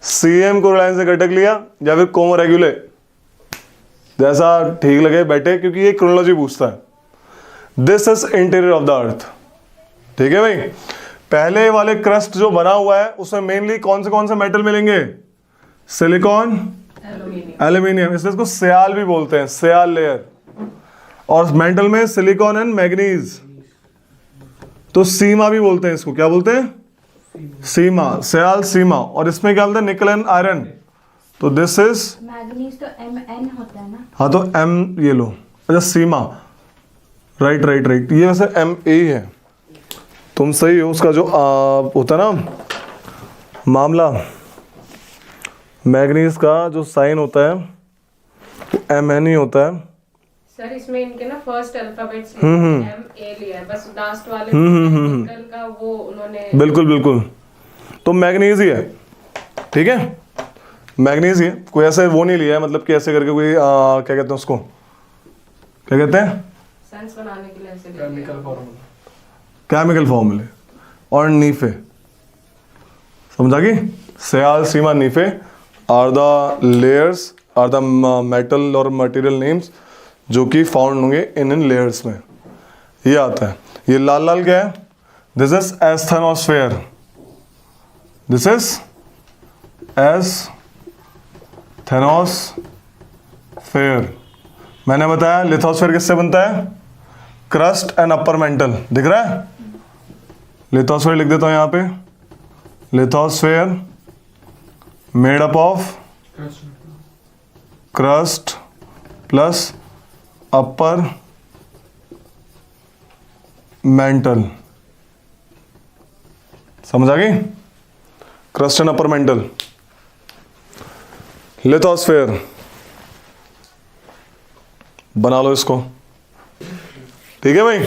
CM को रिलायंस ने घटक लिया, या फिर कोमो रेग्यूले, जैसा ठीक लगे बैठे, क्योंकि ये क्रोनोलॉजी पूछता है. This is interior of the अर्थ. ठीक है भाई, पहले वाले क्रस्ट जो बना हुआ है उसमें मेनली कौन से मेटल मिलेंगे? Silicon, aluminium. इसलिए इसको सियाल भी बोलते हैं, सियाल लेयर. और मेटल में सिलिकॉन एंड मैग्नीज, तो सीमा भी बोलते हैं इसको. क्या बोलते हैं? सीमा, सियाल सीमा. और इसमें क्या बोलते हैं? निकल एंड आयरन. तो दिस इज मैग्नीज तो Mn होता है ना. हाँ, तो M ये लो. अच्छा, सीमा, राइट राइट राइट, ये वैसे Ma है. तुम सही हो. उसका जो होता है ना मामला, मैग्नीज का जो साइन होता है वो Mn ही होता है. सर इसमें इनके ना फर्स्ट अल्फाबेट्स MA लिया है, बस लास्ट वाले निकल का वो उन्होंने. बिल्कुल बिल्कुल, तो मैग्नीज ही है. ठीक है, मैग्नीज ही है. कोई ऐसे वो नहीं लिया है, मतलब कि ऐसे करके कोई क्या कहते हैं उसको, क्या कहते हैं, सेंस बनाने के लिए ऐसे केमिकल फॉर्मूला. केमिकल फॉर्मूले. और नीफे, समझा कि sial sima nife are the layers, are the metal और मटेरियल नेम्स जो कि फाउंड होंगे इन लेयर्स में. ये आता है. ये लाल लाल क्या है? This is asthenosphere. This is asthenosphere. मैंने बताया लिथोस्फेयर किससे बनता है? Crust and upper mental. दिख रहा है? लिथोस्फेयर लिख देता हूं यहां पे. Lithosphere made up of crust plus upper mantle. समझ आ गई? Crust and upper mental, lithosphere. बना लो इसको. ठीक है भाई,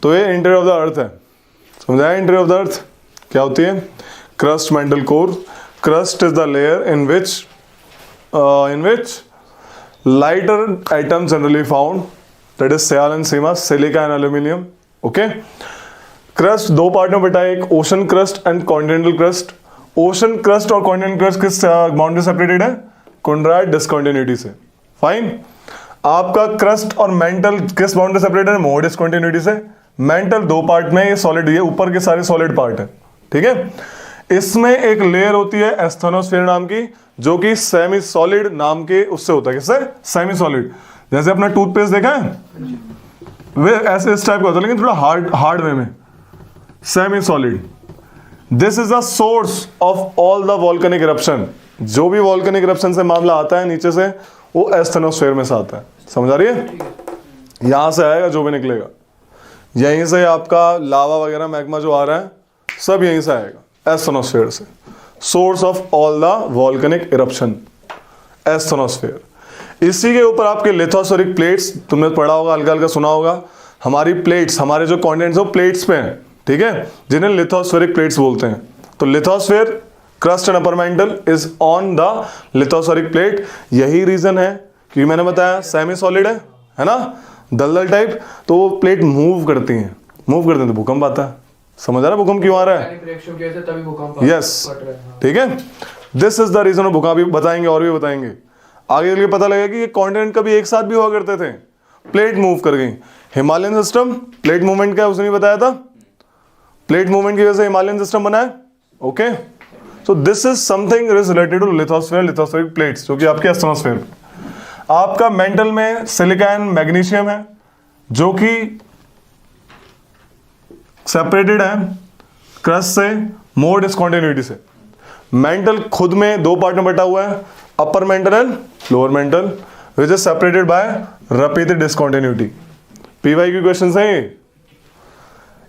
तो ये इंटीरियर ऑफ द अर्थ है. समझाया? इंटीरियर ऑफ द अर्थ क्या होती है? Crust, mantle, core. Crust is the layer in which lighter atoms generally found, that is Sial and Sima, silica and aluminium. Okay, crust दो पार्ट में बटा है, एक ocean crust and continental crust. Ocean crust और continental crust किस boundary separated है? कॉन्ड्राइड discontinuity से. Fine. आपका क्रस्ट और मेंटल किस बाउंड्री सेपरेटेड है? मोर डिसकंटिन्यूटी से. मेंटल दो पार्ट में, ये सॉलिड, ये ऊपर के सारे सॉलिड पार्ट है. ठीक है, इसमें एक लेयर होती है एस्थेनोस्फेयर नाम की, जो कि सेमी सॉलिड नाम के उससे होता है. किससे? Semi solid. जैसे अपना टूथपेस्ट देखा है, वे ऐसे इस टाइप का होता है, लेकिन थोड़ा हार्ड वे में. Semi solid. This is the source of all the volcanic eruption. जो भी वॉल्केनिक इरप्शन से मामला आता है नीचे से, वो एस्थेनोस्फेयर में से आता है. समझ आ रही है? यहां से आएगा जो भी निकलेगा, यहीं से आपका लावा वगैरह मैग्मा जो आ रहा है सब यहीं से आएगा, एस्थेनोस्फेयर से. Source of all the volcanic eruption, asthenosphere. इसी के ऊपर आपके लिथोस्फेरिक प्लेट्स, तुमने पढ़ा होगा, हल्का हल्का सुना होगा. हमारी प्लेट्स, हमारे जो कॉन्टिनेंट्स वो प्लेट्स पे हैं. ठीक है, जिन्हें लिथोस्फेरिक प्लेट्स बोलते हैं. तो lithosphere, crust and upper mental is on the lithospheric plate. यही रीजन है कि मैंने बताया सेमी सॉलिड है ना, दलदल टाइप, तो वो प्लेट मूव करती हैं तो भूकंप आता है. समझ आ रहा है भूकंप क्यों आ रहा है? वैक्यूम रिएक्शन की वजह से तभी भूकंप यस, पड़ रहा है। हाँ। ठीक है, दिस इज द रीजन। भूकंप भी बताएंगे और भी बताएंगे आगे चल के, पता लगेगा कि ये कॉन्टिनेंट कभी एक साथ भी हुआ करते थे, प्लेट मूव कर गई। हिमालयन सिस्टम, प्लेट मूवमेंट क्या उसने बताया था, प्लेट मूवमेंट की वजह से हिमालयन सिस्टम बना है। Okay, so this is something is related to lithosphere, lithospheric plates, जो कि आपके एस्ट्रोनोस्फीयर। आपका मेंटल में सिलिकॉन मैग्नीशियम है जो कि सेपरेटेड है क्रस्ट से, मोर डिस्कंटिन्यूटी से। मेंटल खुद में दो पार्ट में बटा हुआ है, upper mantle and lower mantle, which is separated by repeated discontinuity. PY की क्वेश्चन है ये।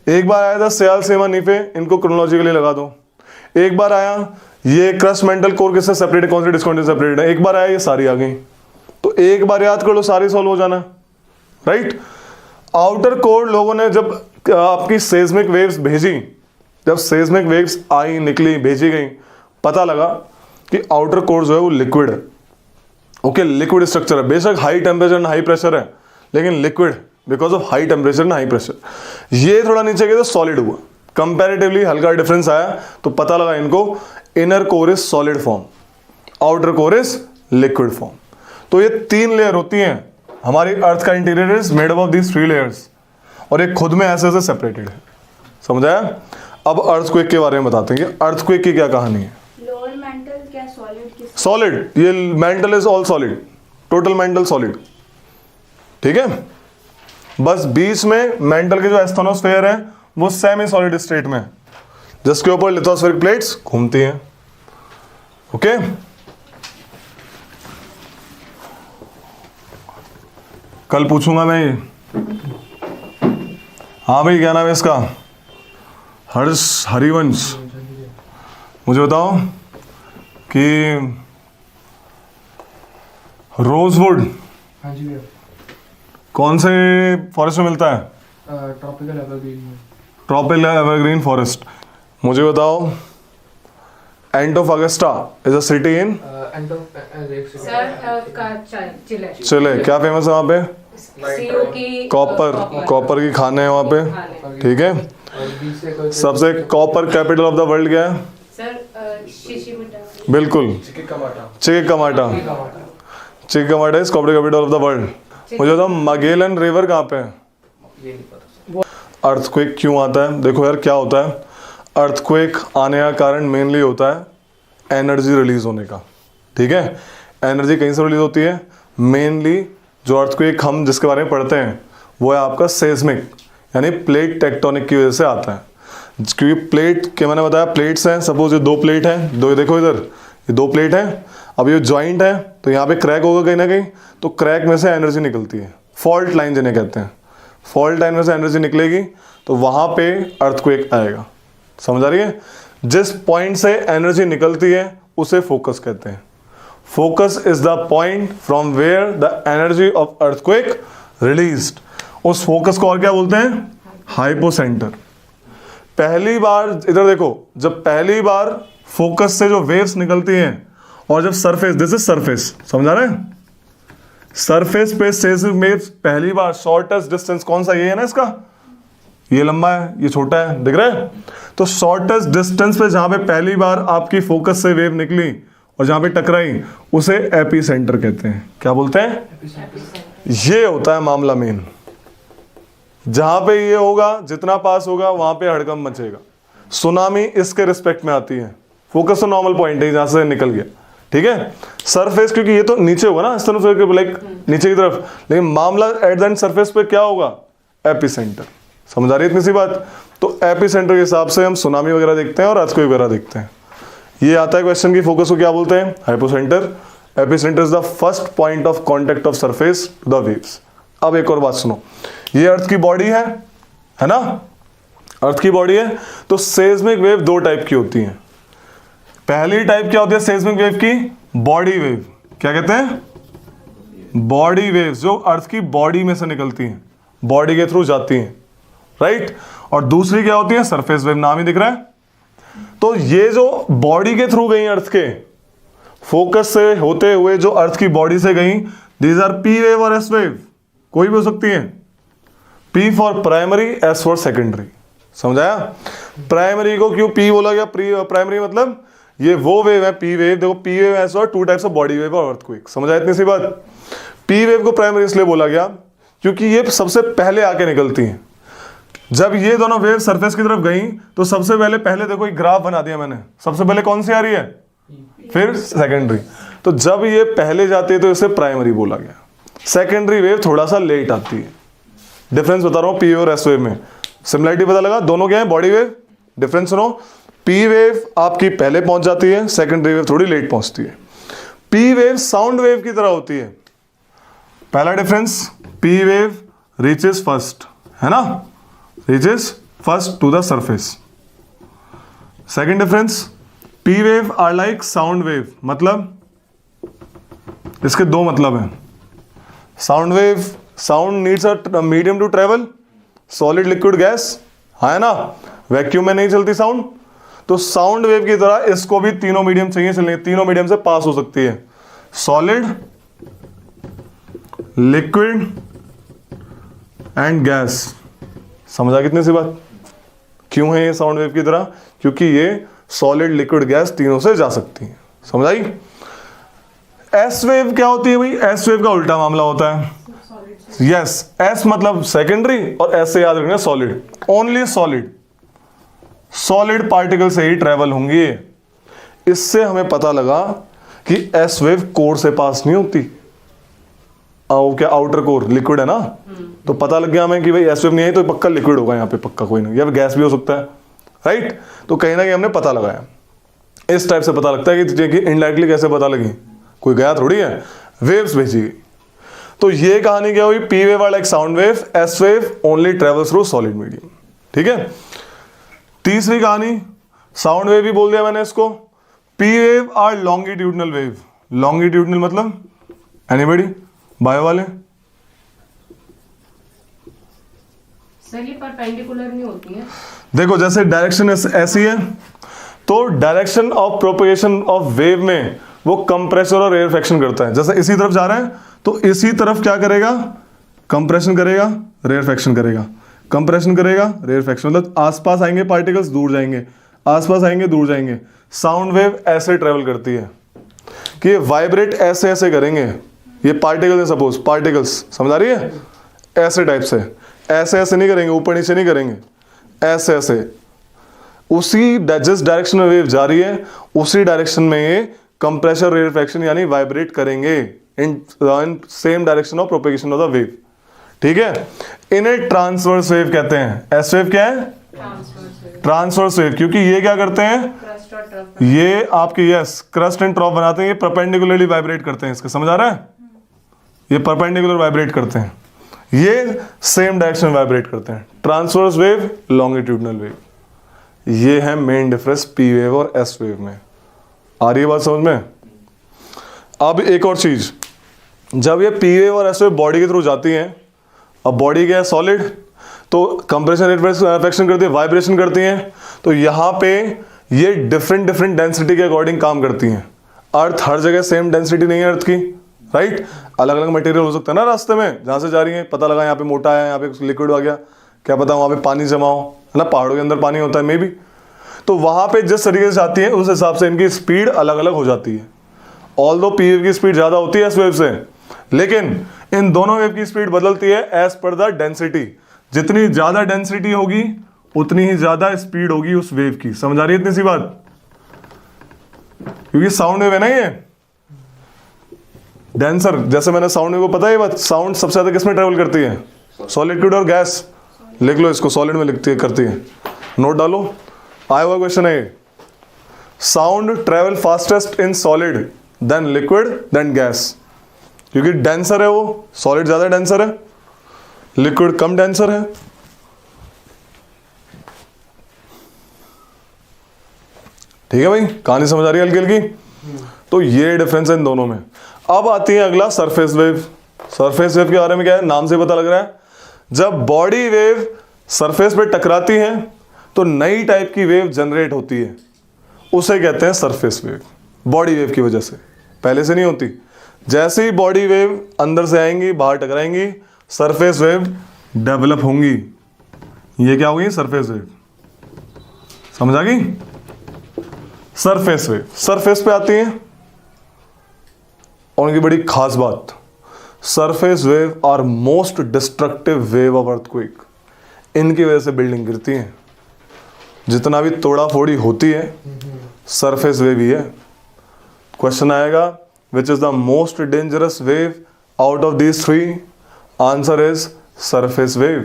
एक बार आया था सयाल सेमा नीफे, इनको क्रोनोलॉजिकली लगा दो। एक बार आया ये क्रस्ट मेंटल कोर किससे सेपरेटेड, कौन से डिस्कंटिन्यूटी सेपरेटेड है। एक बार आया ये सारी आ गई, तो एक बार याद कर लो सारी सॉल्व हो जाना, राइट। आउटर कोर लोगों ने जब आपकी सेस्मिक वेव्स भेजी, जब सेस्मिक वेव्स आई, निकली, भेजी गई, पता लगा कि आउटर कोर जो है वो लिक्विड है। ओके, लिक्विड स्ट्रक्चर है, बेशक high temperature and high pressure है, लेकिन liquid because of high temperature and high pressure. ये थोड़ा नीचे गया तो सॉलिड हुआ, कंपैरेटिवली हल्का डिफरेंस आया, तो पता लगा इनको inner core is solid form, outer core is liquid form. तो ये तीन लेयर होती हैं हमारी अर्थ का। Interior is made up of these 3 layers, और ये खुद में ऐसे ऐसे सेपरेटेड है। समझ आया? अब अर्थक्वेक के बारे में बताते हैं कि अर्थक्वेक की क्या कहानी है। लोअर मेंटल क्या सॉलिड सॉलिड, ये mental is all solid, total mental solid, ठीक है। बस बीच में मेंटल के जो एस्थेनोस्फेयर है वो सेमी सॉलिड स्टेट में है, जिसके ऊपर लिथोस्फेरिक प्लेट्स घूमती हैं। ओके, कल पूछूंगा मैं ये। हाँ भाई, क्या नाम है इसका? हर्ष हरिवंश। मुझे बताओ कि रोजवुड हाँ जी भैया, कौन से फॉरेस्ट में मिलता है? ट्रॉपिकल एवरग्रीन में। Tropical evergreen forest. मुझे बताओ, Antofagasta is a city in sir Chile Chile. क्या फेमस है वहाँ पे? सीओ की कॉपर की खाने हैं वहाँ पे, ठीक है। सबसे copper capital of the world क्या है? सर शिशिमुटा। बिल्कुल, Chuquicamata. Chuquicamata is copper capital of the world. मुझे बताओ, मगेलन रिवर कहाँ पे है? अर्थक्वेक क्यों आता है? देखो यार, क्या होता है अर्थक्वेक आने का कारण? मेनली होता है एनर्जी रिलीज होने का, ठीक है। एनर्जी कहीं से रिलीज होती है? मेनली जो अर्थक्वेक हम जिसके बारे में पढ़ते हैं वो है आपका सेस्मिक, यानी प्लेट टेक्टोनिक की वजह से आता है। क्योंकि प्लेट के मैंने बताया प्लेट्स हैं, सपोज ये 2 प्लेट हैं, दो देखो इधर, ये 2 प्लेट हैं। अब ये जॉइंट है तो यहाँ पे क्रैक होगा कहीं ना कहीं, तो क्रैक में से एनर्जी निकलती है, फॉल्ट लाइन जिन्हें कहते हैं। फॉल्ट लाइन में से एनर्जी निकलेगी तो वहाँ पे अर्थक्वेक आएगा। समझ आ रही है? जिस पॉइंट से एनर्जी निकलती है उसे फोकस कहते हैं। Focus is the point from where the energy of earthquake released. उस फोकस को और क्या बोलते हैं? हाइपोसेंटर। पहली बार इधर देखो, जब पहली बार फोकस से जो वेव्स निकलती हैं और जब सरफेस, दिस इज सरफेस, समझा रहे हैं? सरफेस पे से वेव्स पहली बार, शॉर्टेस्ट डिस्टेंस कौन सा? ये है ना, इसका ये लंबा है, ये छोटा है, दिख रहा है? तो शॉर्टेस्ट डिस्टेंस पे जहां पे पहली बार आपकी फोकस से वेव निकली और जहां पे टकराई उसे एपीसेंटर कहते हैं। क्या बोलते हैं? ये होता है मामला मेन। जहां पे ये होगा, जितना पास होगा वहां पे हड़कंप मचेगा। सुनामी इसके रिस्पेक्ट में आती है। फोकस तो नॉर्मल पॉइंट है जहां से निकल गया, ठीक है। सरफेस क्योंकि ये तो नीचे होगा ना, लाइक नीचे की तरफ, लेकिन मामला एट द एंड सरफेस पे क्या होगा? एपीसेंटर। समझ आ रही है इतनी सी बात? तो एपीसेंटर के हिसाब से हम सुनामी वगैरह देखते हैं और अर्थक्वेक वगैरह देखते हैं। ये आता है क्वेश्चन की फोकस को क्या बोलते हैं? Hypocentre. Epicentre is the first point of contact of surface to the waves. अब एक और बात सुनो, ये अर्थ की बॉडी है ना? अर्थ की बॉडी है तो सेस्मिक वेव 2 टाइप की होती हैं। पहली टाइप क्या होती है सेस्मिक वेव की? Body wave. क्या कहते हैं? बॉडी वेव्स, जो अर्थ की बॉडी में से निकलती हैं, बॉडी के थ्रू जाती हैं, राइट। और दूसरी क्या होती है? सरफेस वेव, नाम ही दिख रहा है। तो ये जो बॉडी के थ्रू गई अर्थ के, फोकस से होते हुए जो अर्थ की बॉडी से गई, दीज आर पी वेव और एस वेव, कोई भी हो सकती है। P for primary, S for secondary. समझाया? प्राइमरी को क्यों पी बोला गया? प्राइमरी मतलब ये वो वेव है पी वेव। देखो पी वेव ऐसा two types of body wave और अर्थक्वेक। समझा इतनी सी बात? पी वेव को प्राइमरी इसलिए बोला गया क्योंकि ये सबसे पहले आके निकलती हैं। जब ये दोनों वेव सरफेस की तरफ गई तो सबसे पहले देखो एक ग्राफ बना दिया मैंने। सबसे पहले कौन सी आ रही है? फिर सेकेंडरी। तो जब ये पहले जाती है तो इसे प्राइमरी बोला गया। सेकेंडरी वेव थोड़ा सा लेट आती है। डिफरेंस बता रहा हूं पी वेव और एस वेव में। सिमिलरिटी पता लगा? दोनों क्या है? Body wave. डिफरेंस सुनो, पी वेव आपकी पहले पहुंच जाती है, सेकेंडरी वेव थोड़ी लेट पहुंचती है। पी वेव साउंड वेव की तरह होती है। पहला difference, P wave reaches first, है ना, reaches first to the surface. Second difference, P wave are like sound wave. मतलब इसके दो मतलब हैं। Sound wave, sound needs a medium to travel, solid liquid gas, है ना, वैक्यूम में नहीं चलती साउंड। तो साउंड वेव की तरह इसको भी तीनों मीडियम चाहिए चलने, तीनों मीडियम से पास हो सकती है, सॉलिड, लिक्विड एंड गैस। समझा कितने सी बात? क्यों है ये साउंड वेव की तरह? क्योंकि ये सॉलिड, लिक्विड, गैस तीनों से जा सकती है। समझाई? एस वेव क्या होती है भाई? एस वेव का उल्टा मामला होता है। यस, एस मतलब सेकेंडरी और एस से याद रखना solid, only solid, solid particle से ही ट्रेवल होंगी। इससे हमें पता लगा कि एस वेव कोर से पास नहीं होती। क्या आउटर कोर लिक्विड है ना, तो पता लग गया हमें कि भाई एस वेव नहीं है तो पक्का लिक्विड होगा यहाँ पे, पक्का कोई नहीं, या फिर गैस भी हो सकता है, राइट। तो कहीं ना कहीं हमने पता लगाया। इस टाइप से पता लगता है कि इनडायरेक्टली कैसे पता लगी, कोई गया थोड़ी है, वेव्स भेजी गई। तो ये कहानी क्या हुई? P wave like sound wave, S wave only travels through solid medium. ठीक है। तीसरी कहानी, साउंड वेव ही बोल दिया मैंने इसको। P wave are longitudinal wave. Longitudinal मतलब एनीबॉडी? बायो वाले? सर ये परपेंडिकुलर नहीं होती है। देखो जैसे डायरेक्शन ऐसी है तो direction of propagation of wave में वो कंप्रेसर और रेयरफेक्शन करता है। जैसे इसी तरफ जा रहा है तो इसी तरफ क्या करेगा? कंप्रेशन करेगा, रेयरफेक्शन करेगा, कंप्रेशन करेगा, रेयरफेक्शन। मतलब आसपास आएंगे पार्टिकल्स, दूर जाएंगे, आसपास आएंगे, दूर जाएंगे। साउंड वेव ऐसे ट्रेवल करती है कि ये वाइब्रेट ऐसे ऐसे करेंगे। ये पार्टिकल है, सपोज पार्टिकल्स, समझ आ रही है? ऐसे टाइप से, ऐसे ऐसे नहीं करेंगे, ऊपर नीचे नहीं करेंगे, ऐसे ऐसे। उसी जिस डायरेक्शन में वेव जा रही है उसी डायरेक्शन में ये कंप्रेशर, रेयरफेक्शन यानी वाइब्रेट करेंगे in same direction of propagation of the wave. ठीक है। इन्हें ट्रांसवर्स वेव कहते हैं। एस वेव क्या है? Transverse wave. क्योंकि ये क्या करते हैं? क्रस्ट और ट्रफ। ये आपके यस क्रस्ट एंड ट्रॉप बनाते हैं। ये परपेंडिकुलरली वाइब्रेट करते हैं। इसका समझ आ रहा है? ये परपेंडिकुलर वाइब्रेट करते हैं, ये सेम डायरेक्शन वाइब्रेट करते हैं। Transverse wave, longitudinal wave. ये है मेन डिफरेंस पी वेव और एस वेव में। आ रही है बात समझ में? अब एक और चीज, जब ये पी वेव और एस वेव बॉडी के थ्रू जाती हैं, अब बॉडी क्या है? सॉलिड, तो कंप्रेशन, रेयरफेक्शन करती है, वाइब्रेशन करती हैं। तो यहाँ पे ये डिफरेंट डेंसिटी के अकॉर्डिंग काम करती हैं। अर्थ हर जगह सेम डेंसिटी नहीं है अर्थ की, राइट। अलग अलग मटेरियल हो सकता है ना रास्ते में, जहाँ से जा रही है। पता लगा यहाँ पे मोटा है, यहाँ पे लिक्विड आ गया, क्या पता वहाँ पे पानी जमा हो, है ना, पहाड़ों के अंदर पानी होता है मे बी। तो वहाँ पे जिस तरीके से आती है उस हिसाब से इनकी स्पीड अलग अलग हो जाती है। ऑल्दो पी वेव की स्पीड ज़्यादा होती है एस वेव से, लेकिन इन दोनों वेव की स्पीड बदलती है एज पर द डेंसिटी। जितनी ज़्यादा डेंसिटी होगी उतनी ही ज़्यादा स्पीड होगी उस वेव की। समझ आ रही है इतनी सी बात? क्योंकि साउंड वेव है ना ये डेंसर। जैसे मैंने साउंड वेव को पता है बात, साउंड सबसे ज़्यादा किस में ट्रेवल करती है? सॉलिड, लिक्विड और गैस। लिख लो इसको, सॉलिड में लिखती है, करती है, नोट डालो। आया हुआ क्वेश्चन है। Sound travel fastest in solid then liquid then gas, क्योंकि डेंसर है वो, सॉलिड ज्यादा डेंसर है, लिक्विड कम डेंसर है। ठीक है भाई, कहानी समझ आ रही है हल्की हल्की? तो ये डिफरेंस है इन दोनों में। अब आती है अगला सरफेस वेव। सरफेस वेव के बारे में क्या है? नाम से पता लग रहा है, जब बॉडी वेव सरफेस पे टकराती है तो नई टाइप की वेव जनरेट होती है, उसे कहते हैं सरफेस वेव। बॉडी वेव की वजह से, पहले से नहीं होती। जैसे ही बॉडी वेव अंदर से आएंगी, बाहर टकराएंगी, सरफेस वेव डेवलप होंगी। ये क्या होगी? Surface wave. समझ आ गई? सरफेस वेव सरफेस पे आती है, और उनकी बड़ी खास बात, surface wave are most destructive wave of earthquake. इनकी वजह से बिल्डिंग गिरती है, जितना भी तोड़ा फोड़ी होती है सरफेस वेव ही है। क्वेश्चन आएगा which is the most dangerous wave out of these three? Answer is surface wave,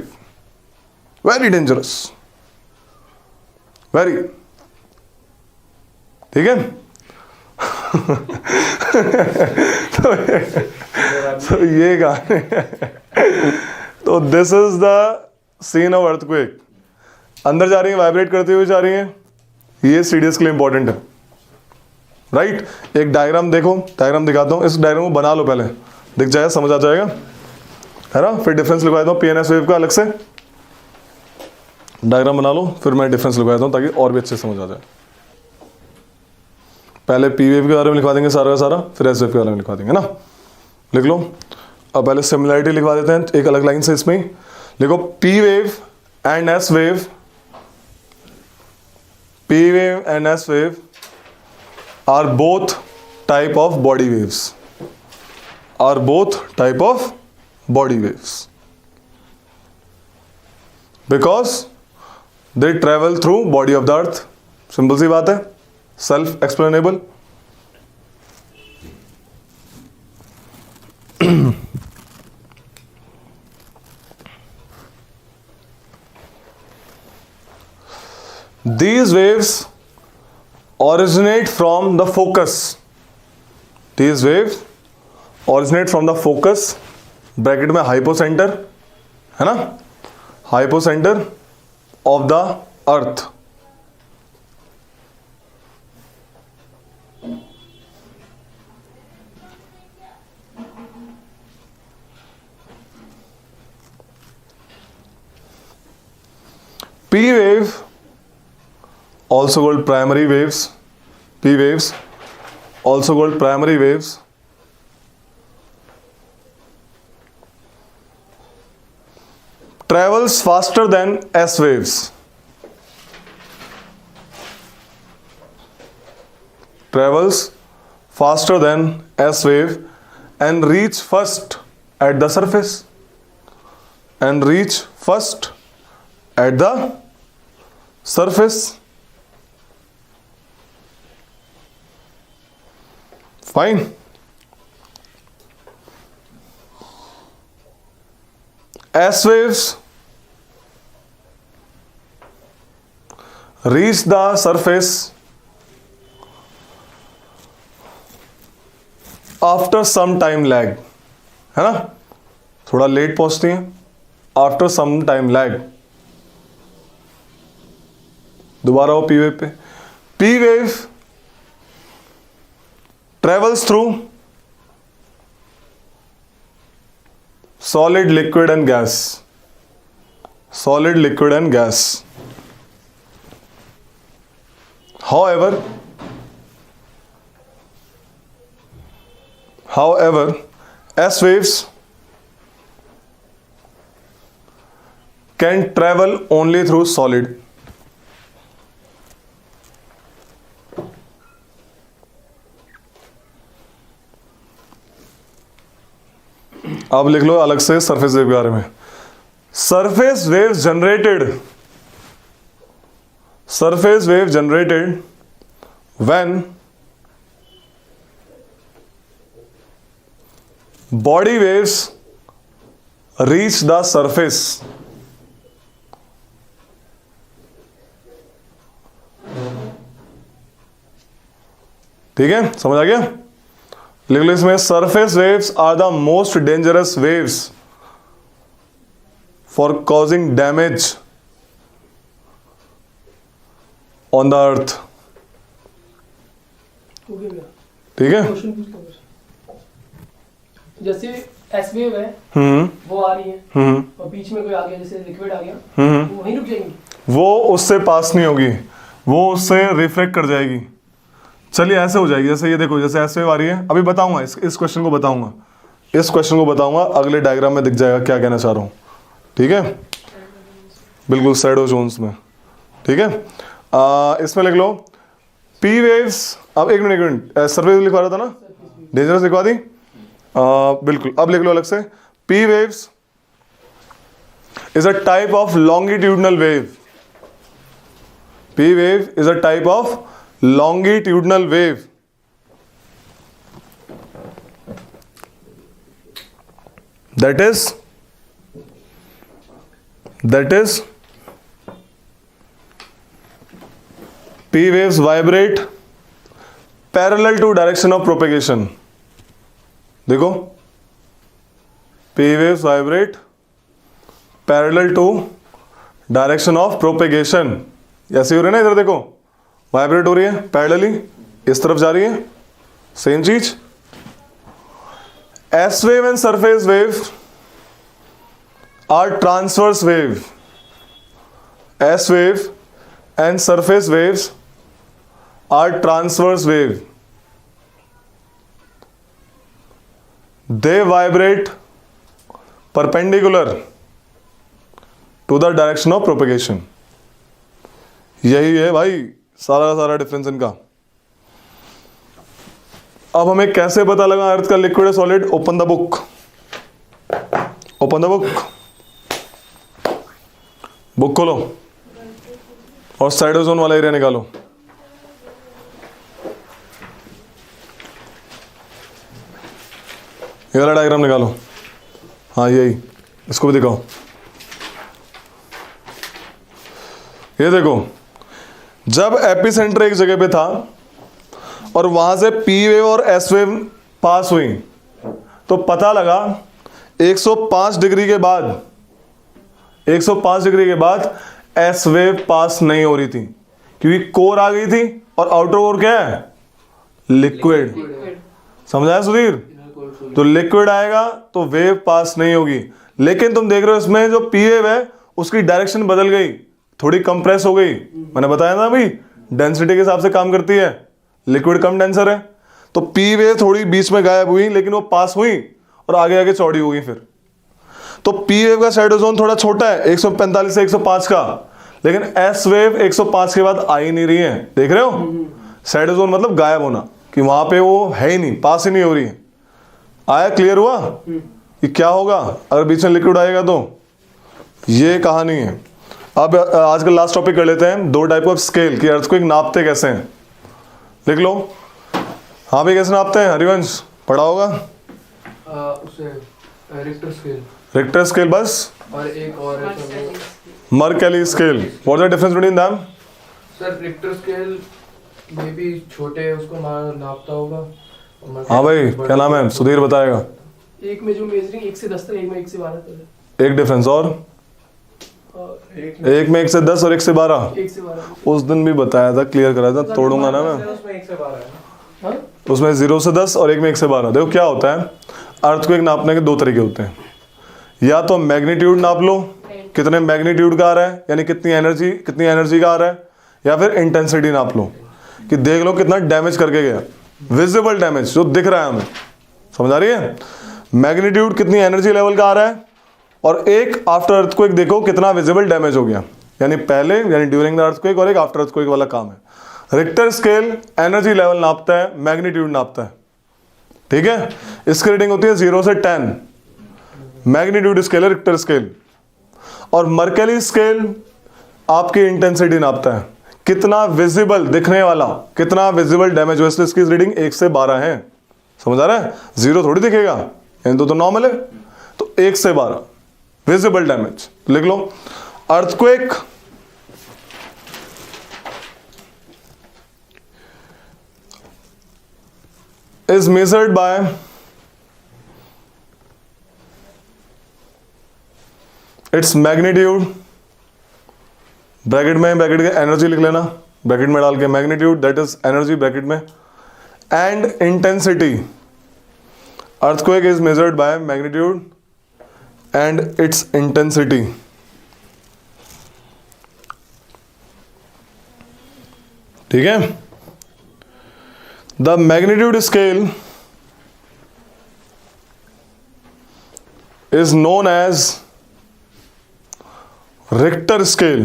very dangerous, very. ठीक है? तो ये गाने तो this is the scene of earthquake. अंदर जा रही है, वाइब्रेट करती हुई जा रही है, ये सीडीएस के लिए इंपॉर्टेंट है, राइट? एक डायग्राम देखो, डायग्राम दिखाता हूं, इस डायग्राम को बना लो, पहले दिख जाएगा, समझ आ जाएगा, है ना? फिर डिफरेंस लिखवा देता हूं पीएनएस वेव का अलग से डायग्राम बना लो, फिर मैं डिफरेंस लिखवा देता हूं ताकि और भी अच्छे से समझ आ जाए। पहले पी वेव के बारे में लिखवा देंगे सारा का सारा, फिर एस वेव के बारे में लिखवा देंगे ना। लिख लो। अब पहले सिमिलरिटी लिखवा देते हैं एक अलग लाइन से, इसमें लिखो P wave and S wave, P wave and S wave are both type of body waves, are both type of body waves because they travel through body of the earth. Simple सी बात है, self explainable. These waves originate from the focus. These waves originate from the focus, bracket में hypocentre, है ना? Hypocentre of the earth. P wave, also called primary waves, P waves, also called primary waves, travels faster than S waves. Travels faster than S wave and reach first at the surface. And reach first at the surface. Fine. S waves reach the surface after some time lag, है ना? थोड़ा late पहुंचती हैं, after some time lag. दोबारा हो P wave पे। P wave travels through solid, liquid and gas, solid, liquid and gas. However, S waves can travel only through solid. अब लिख लो अलग से सरफेस वेव के बारे में। Surface wave generated when body waves reach the surface. ठीक है, समझ आ गया? लिख लो इसमें, surface waves are the most dangerous waves for causing damage on the earth. हो गया भैया? ठीक है, क्वेश्चन पूछ लो फिर। जैसे एस वेव है, वो आ रही है और बीच में कोई आ गया, जैसे लिक्विड आ गया, वो वहीं रुक जाएंगी? वो उससे पास नहीं होगी, वो उससे रिफ्लेक्ट कर जाएगी। चलिए ऐसे हो जाएगी, जैसे ये देखो, जैसे एस वेव आ रही है, अभी बताऊंगा इस क्वेश्चन को बताऊंगा, इस क्वेश्चन को बताऊंगा, अगले डायग्राम में दिख जाएगा क्या कहना चाह रहा हूं। ठीक है, बिल्कुल शैडो जोन्स में। ठीक है, इसमें लिख लो पी वेव्स। अब एक मिनट सरफेस लिखवा रहा था ना, डेंजरस लिखवा दी। बिल्कुल, अब लिख लो अलग से, P waves is a type of longitudinal wave. P wave is a type of longitudinal wave. That is P waves vibrate parallel to direction of propagation. देखो, P waves vibrate parallel to direction of propagation. ऐसे हो रही है ना, इधर देखो vibrate हो रही है पैरेलली, इस तरफ जा रही है, सेम चीज। S wave and surface wave are transverse wave. S wave and surface waves are transverse wave. They vibrate perpendicular to the direction of propagation. यही है भाई सारा डिफरेंस इनका। अब हमें कैसे पता लगा अर्थ का लिक्विड है solid? Open the book, open the book, book खोलो और साइड ओजोन वाला एरिया निकालो। ये वाला डायग्राम निकालो। हाँ यही, इसको भी दिखाओ। ये देखो, जब एपिसेंटर एक जगह पे था और वहां से पी वेव और एस वेव पास हुई तो पता लगा 105 डिग्री के बाद, 105 डिग्री के बाद एस वेव पास नहीं हो रही थी, क्योंकि कोर आ गई थी और आउटर कोर क्या है? लिक्विड। समझाया सुधीर? तो लिक्विड आएगा तो वेव पास नहीं होगी। लेकिन तुम देख रहे हो इसमें जो पी वेव है उसकी डायरेक्शन बदल गई, थोड़ी कंप्रेस हो गई। मैंने बताया ना अभी, डेंसिटी के हिसाब से काम करती है, लिक्विड कम डेंसर है। तो पी वेव थोड़ी बीच में गायब हुई, लेकिन वो पास हुई और आगे आगे चौड़ी हो गई। फिर तो पी वेव का साइड ओजोन थोड़ा छोटा है, 145 से 105 का, लेकिन एस वेव 105 के बाद आ ही नहीं रही है। देख रहे हो, साइड ओजोन मतलब गायब होना, कि वहां पे वो है ही नहीं, पास ही नहीं हो रही है। आया? क्लियर हुआ कि क्या होगा अगर बीच में लिक्विड आएगा? तो ये कहानी है। अब आज का लास्ट टॉपिक कर लेते हैं, दो टाइप ऑफ स्केल कि अर्थक्वेक नापते कैसे हैं। लिख लो। हाँ भाई, कैसे नापते हैं? हरिवंश पढ़ा होगा। उसे रिक्टर स्केल, रिक्टर स्केल बस, और एक और है sir Mercalli scale. What is the difference between them? Sir Richter scale में भी छोटे है, उसको नापता होगा। हाँ भाई, क्या नाम है? सुधीर बताएगा। एक में जो मेजरिंग 1 से 10 तक, एक में 1 से 12 तक है। एक डिफरेंस और एक में 1 से 10 और 1 से 12। 1 से 12 उस दिन भी बताया था, क्लियर कराया था, तोड़ूंगा ना मैं। उसमें 1 से 12 है ना? हाँ? उसमें 0 से 10 और एक में 1 से 12। देखो क्या होता है, अर्थक्वेक नापने के दो तरीके होते हैं। या तो मैग्नीट्यूड नाप लो, कितने मैग्नीट्यूड का आ रहा है, यानी कितनी एनर्जी का आ रहा है, या फिर इंटेंसिटी नाप लो कि देख लो कितना डैमेज करके गया, विजिबल डैमेज जो दिख रहा है हमें। समझ आ रही है? मैग्नीट्यूड कितनी एनर्जी लेवल का आ रहा है, और एक आफ्टर अर्थक्वेक देखो कितना विजिबल डैमेज हो गया, यानी पहले यानी ड्यूरिंग द अर्थक्वेक, और एक आफ्टर अर्थक्वेक वाला काम है। रिक्टर स्केल एनर्जी लेवल नापता है, मैग्नीट्यूड नापता है। ठीक है, इसकी रीडिंग होती है 0 से 10। मैग्नीट्यूड स्केल है रिक्टर स्केल। और मर्केली स्केल आपकी इंटेंसिटी नापता है, कितना विजिबल दिखने वाला, कितना विजिबल डैमेज हुआ, इसलिए इसकी रीडिंग 1 से 12 है। समझ आ रहा है? 0 थोड़ी दिखेगा, यानी तो नॉर्मल है। तो 1 से 12 विजिबल डैमेज। लिख लो, earthquake is measured by its magnitude, bracket में, ब्रैकेट के एनर्जी लिख लेना, ब्रैकेट में डाल के magnitude, that is energy bracket में, and intensity. Earthquake is measured by magnitude and its intensity. ठीक है, the magnitude scale is known as Richter scale.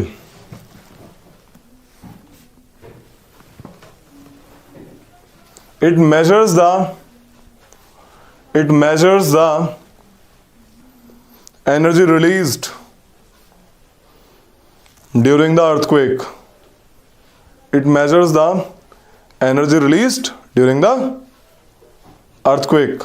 it measures the energy released during the earthquake. It measures the energy released during the earthquake.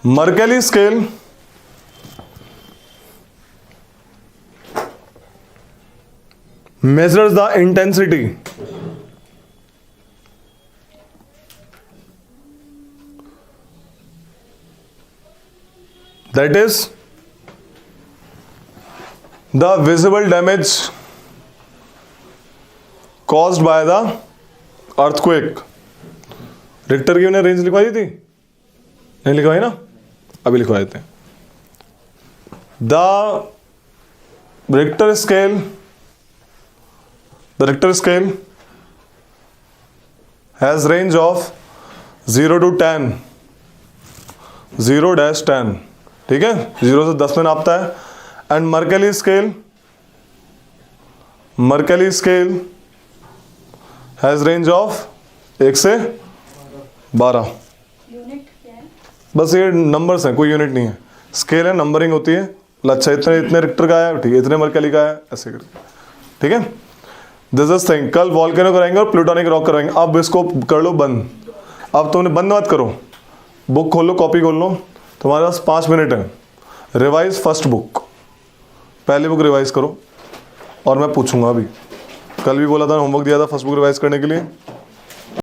Mercalli scale measures the intensity that is the visible damage caused by the earthquake. Richter की उन्हें range लिखवाई थी, नहीं लिखवाई ना, अभी लिखवा देते हैं. The Richter scale has range of 0 to 10, 0-10, ठीक है, 0 से 10 में नापता है. And Mercalli scale has range of 1 से 12. यूनिट क्या है? बस ये नंबर्स हैं, कोई यूनिट नहीं है. स्केल है, नंबरिंग होती है. अच्छा इतने रिक्टर का है, ठीक है, इतने Mercalli का है, ऐसे करके, ठीक है. This is thing. कल वॉल्केनो कराएंगे और प्लूटोनिक रॉक कराएंगे. अब इसको कर लो बंद. अब तुमने बंद मत करो, बुक खोल लो, कॉपी खोल लो. तुम्हारे पास 5 मिनट है. रिवाइज फर्स्ट बुक, पहली बुक रिवाइज करो और मैं पूछूंगा. अभी कल भी बोला था, होमवर्क दिया था फर्स्ट बुक रिवाइज करने के लिए.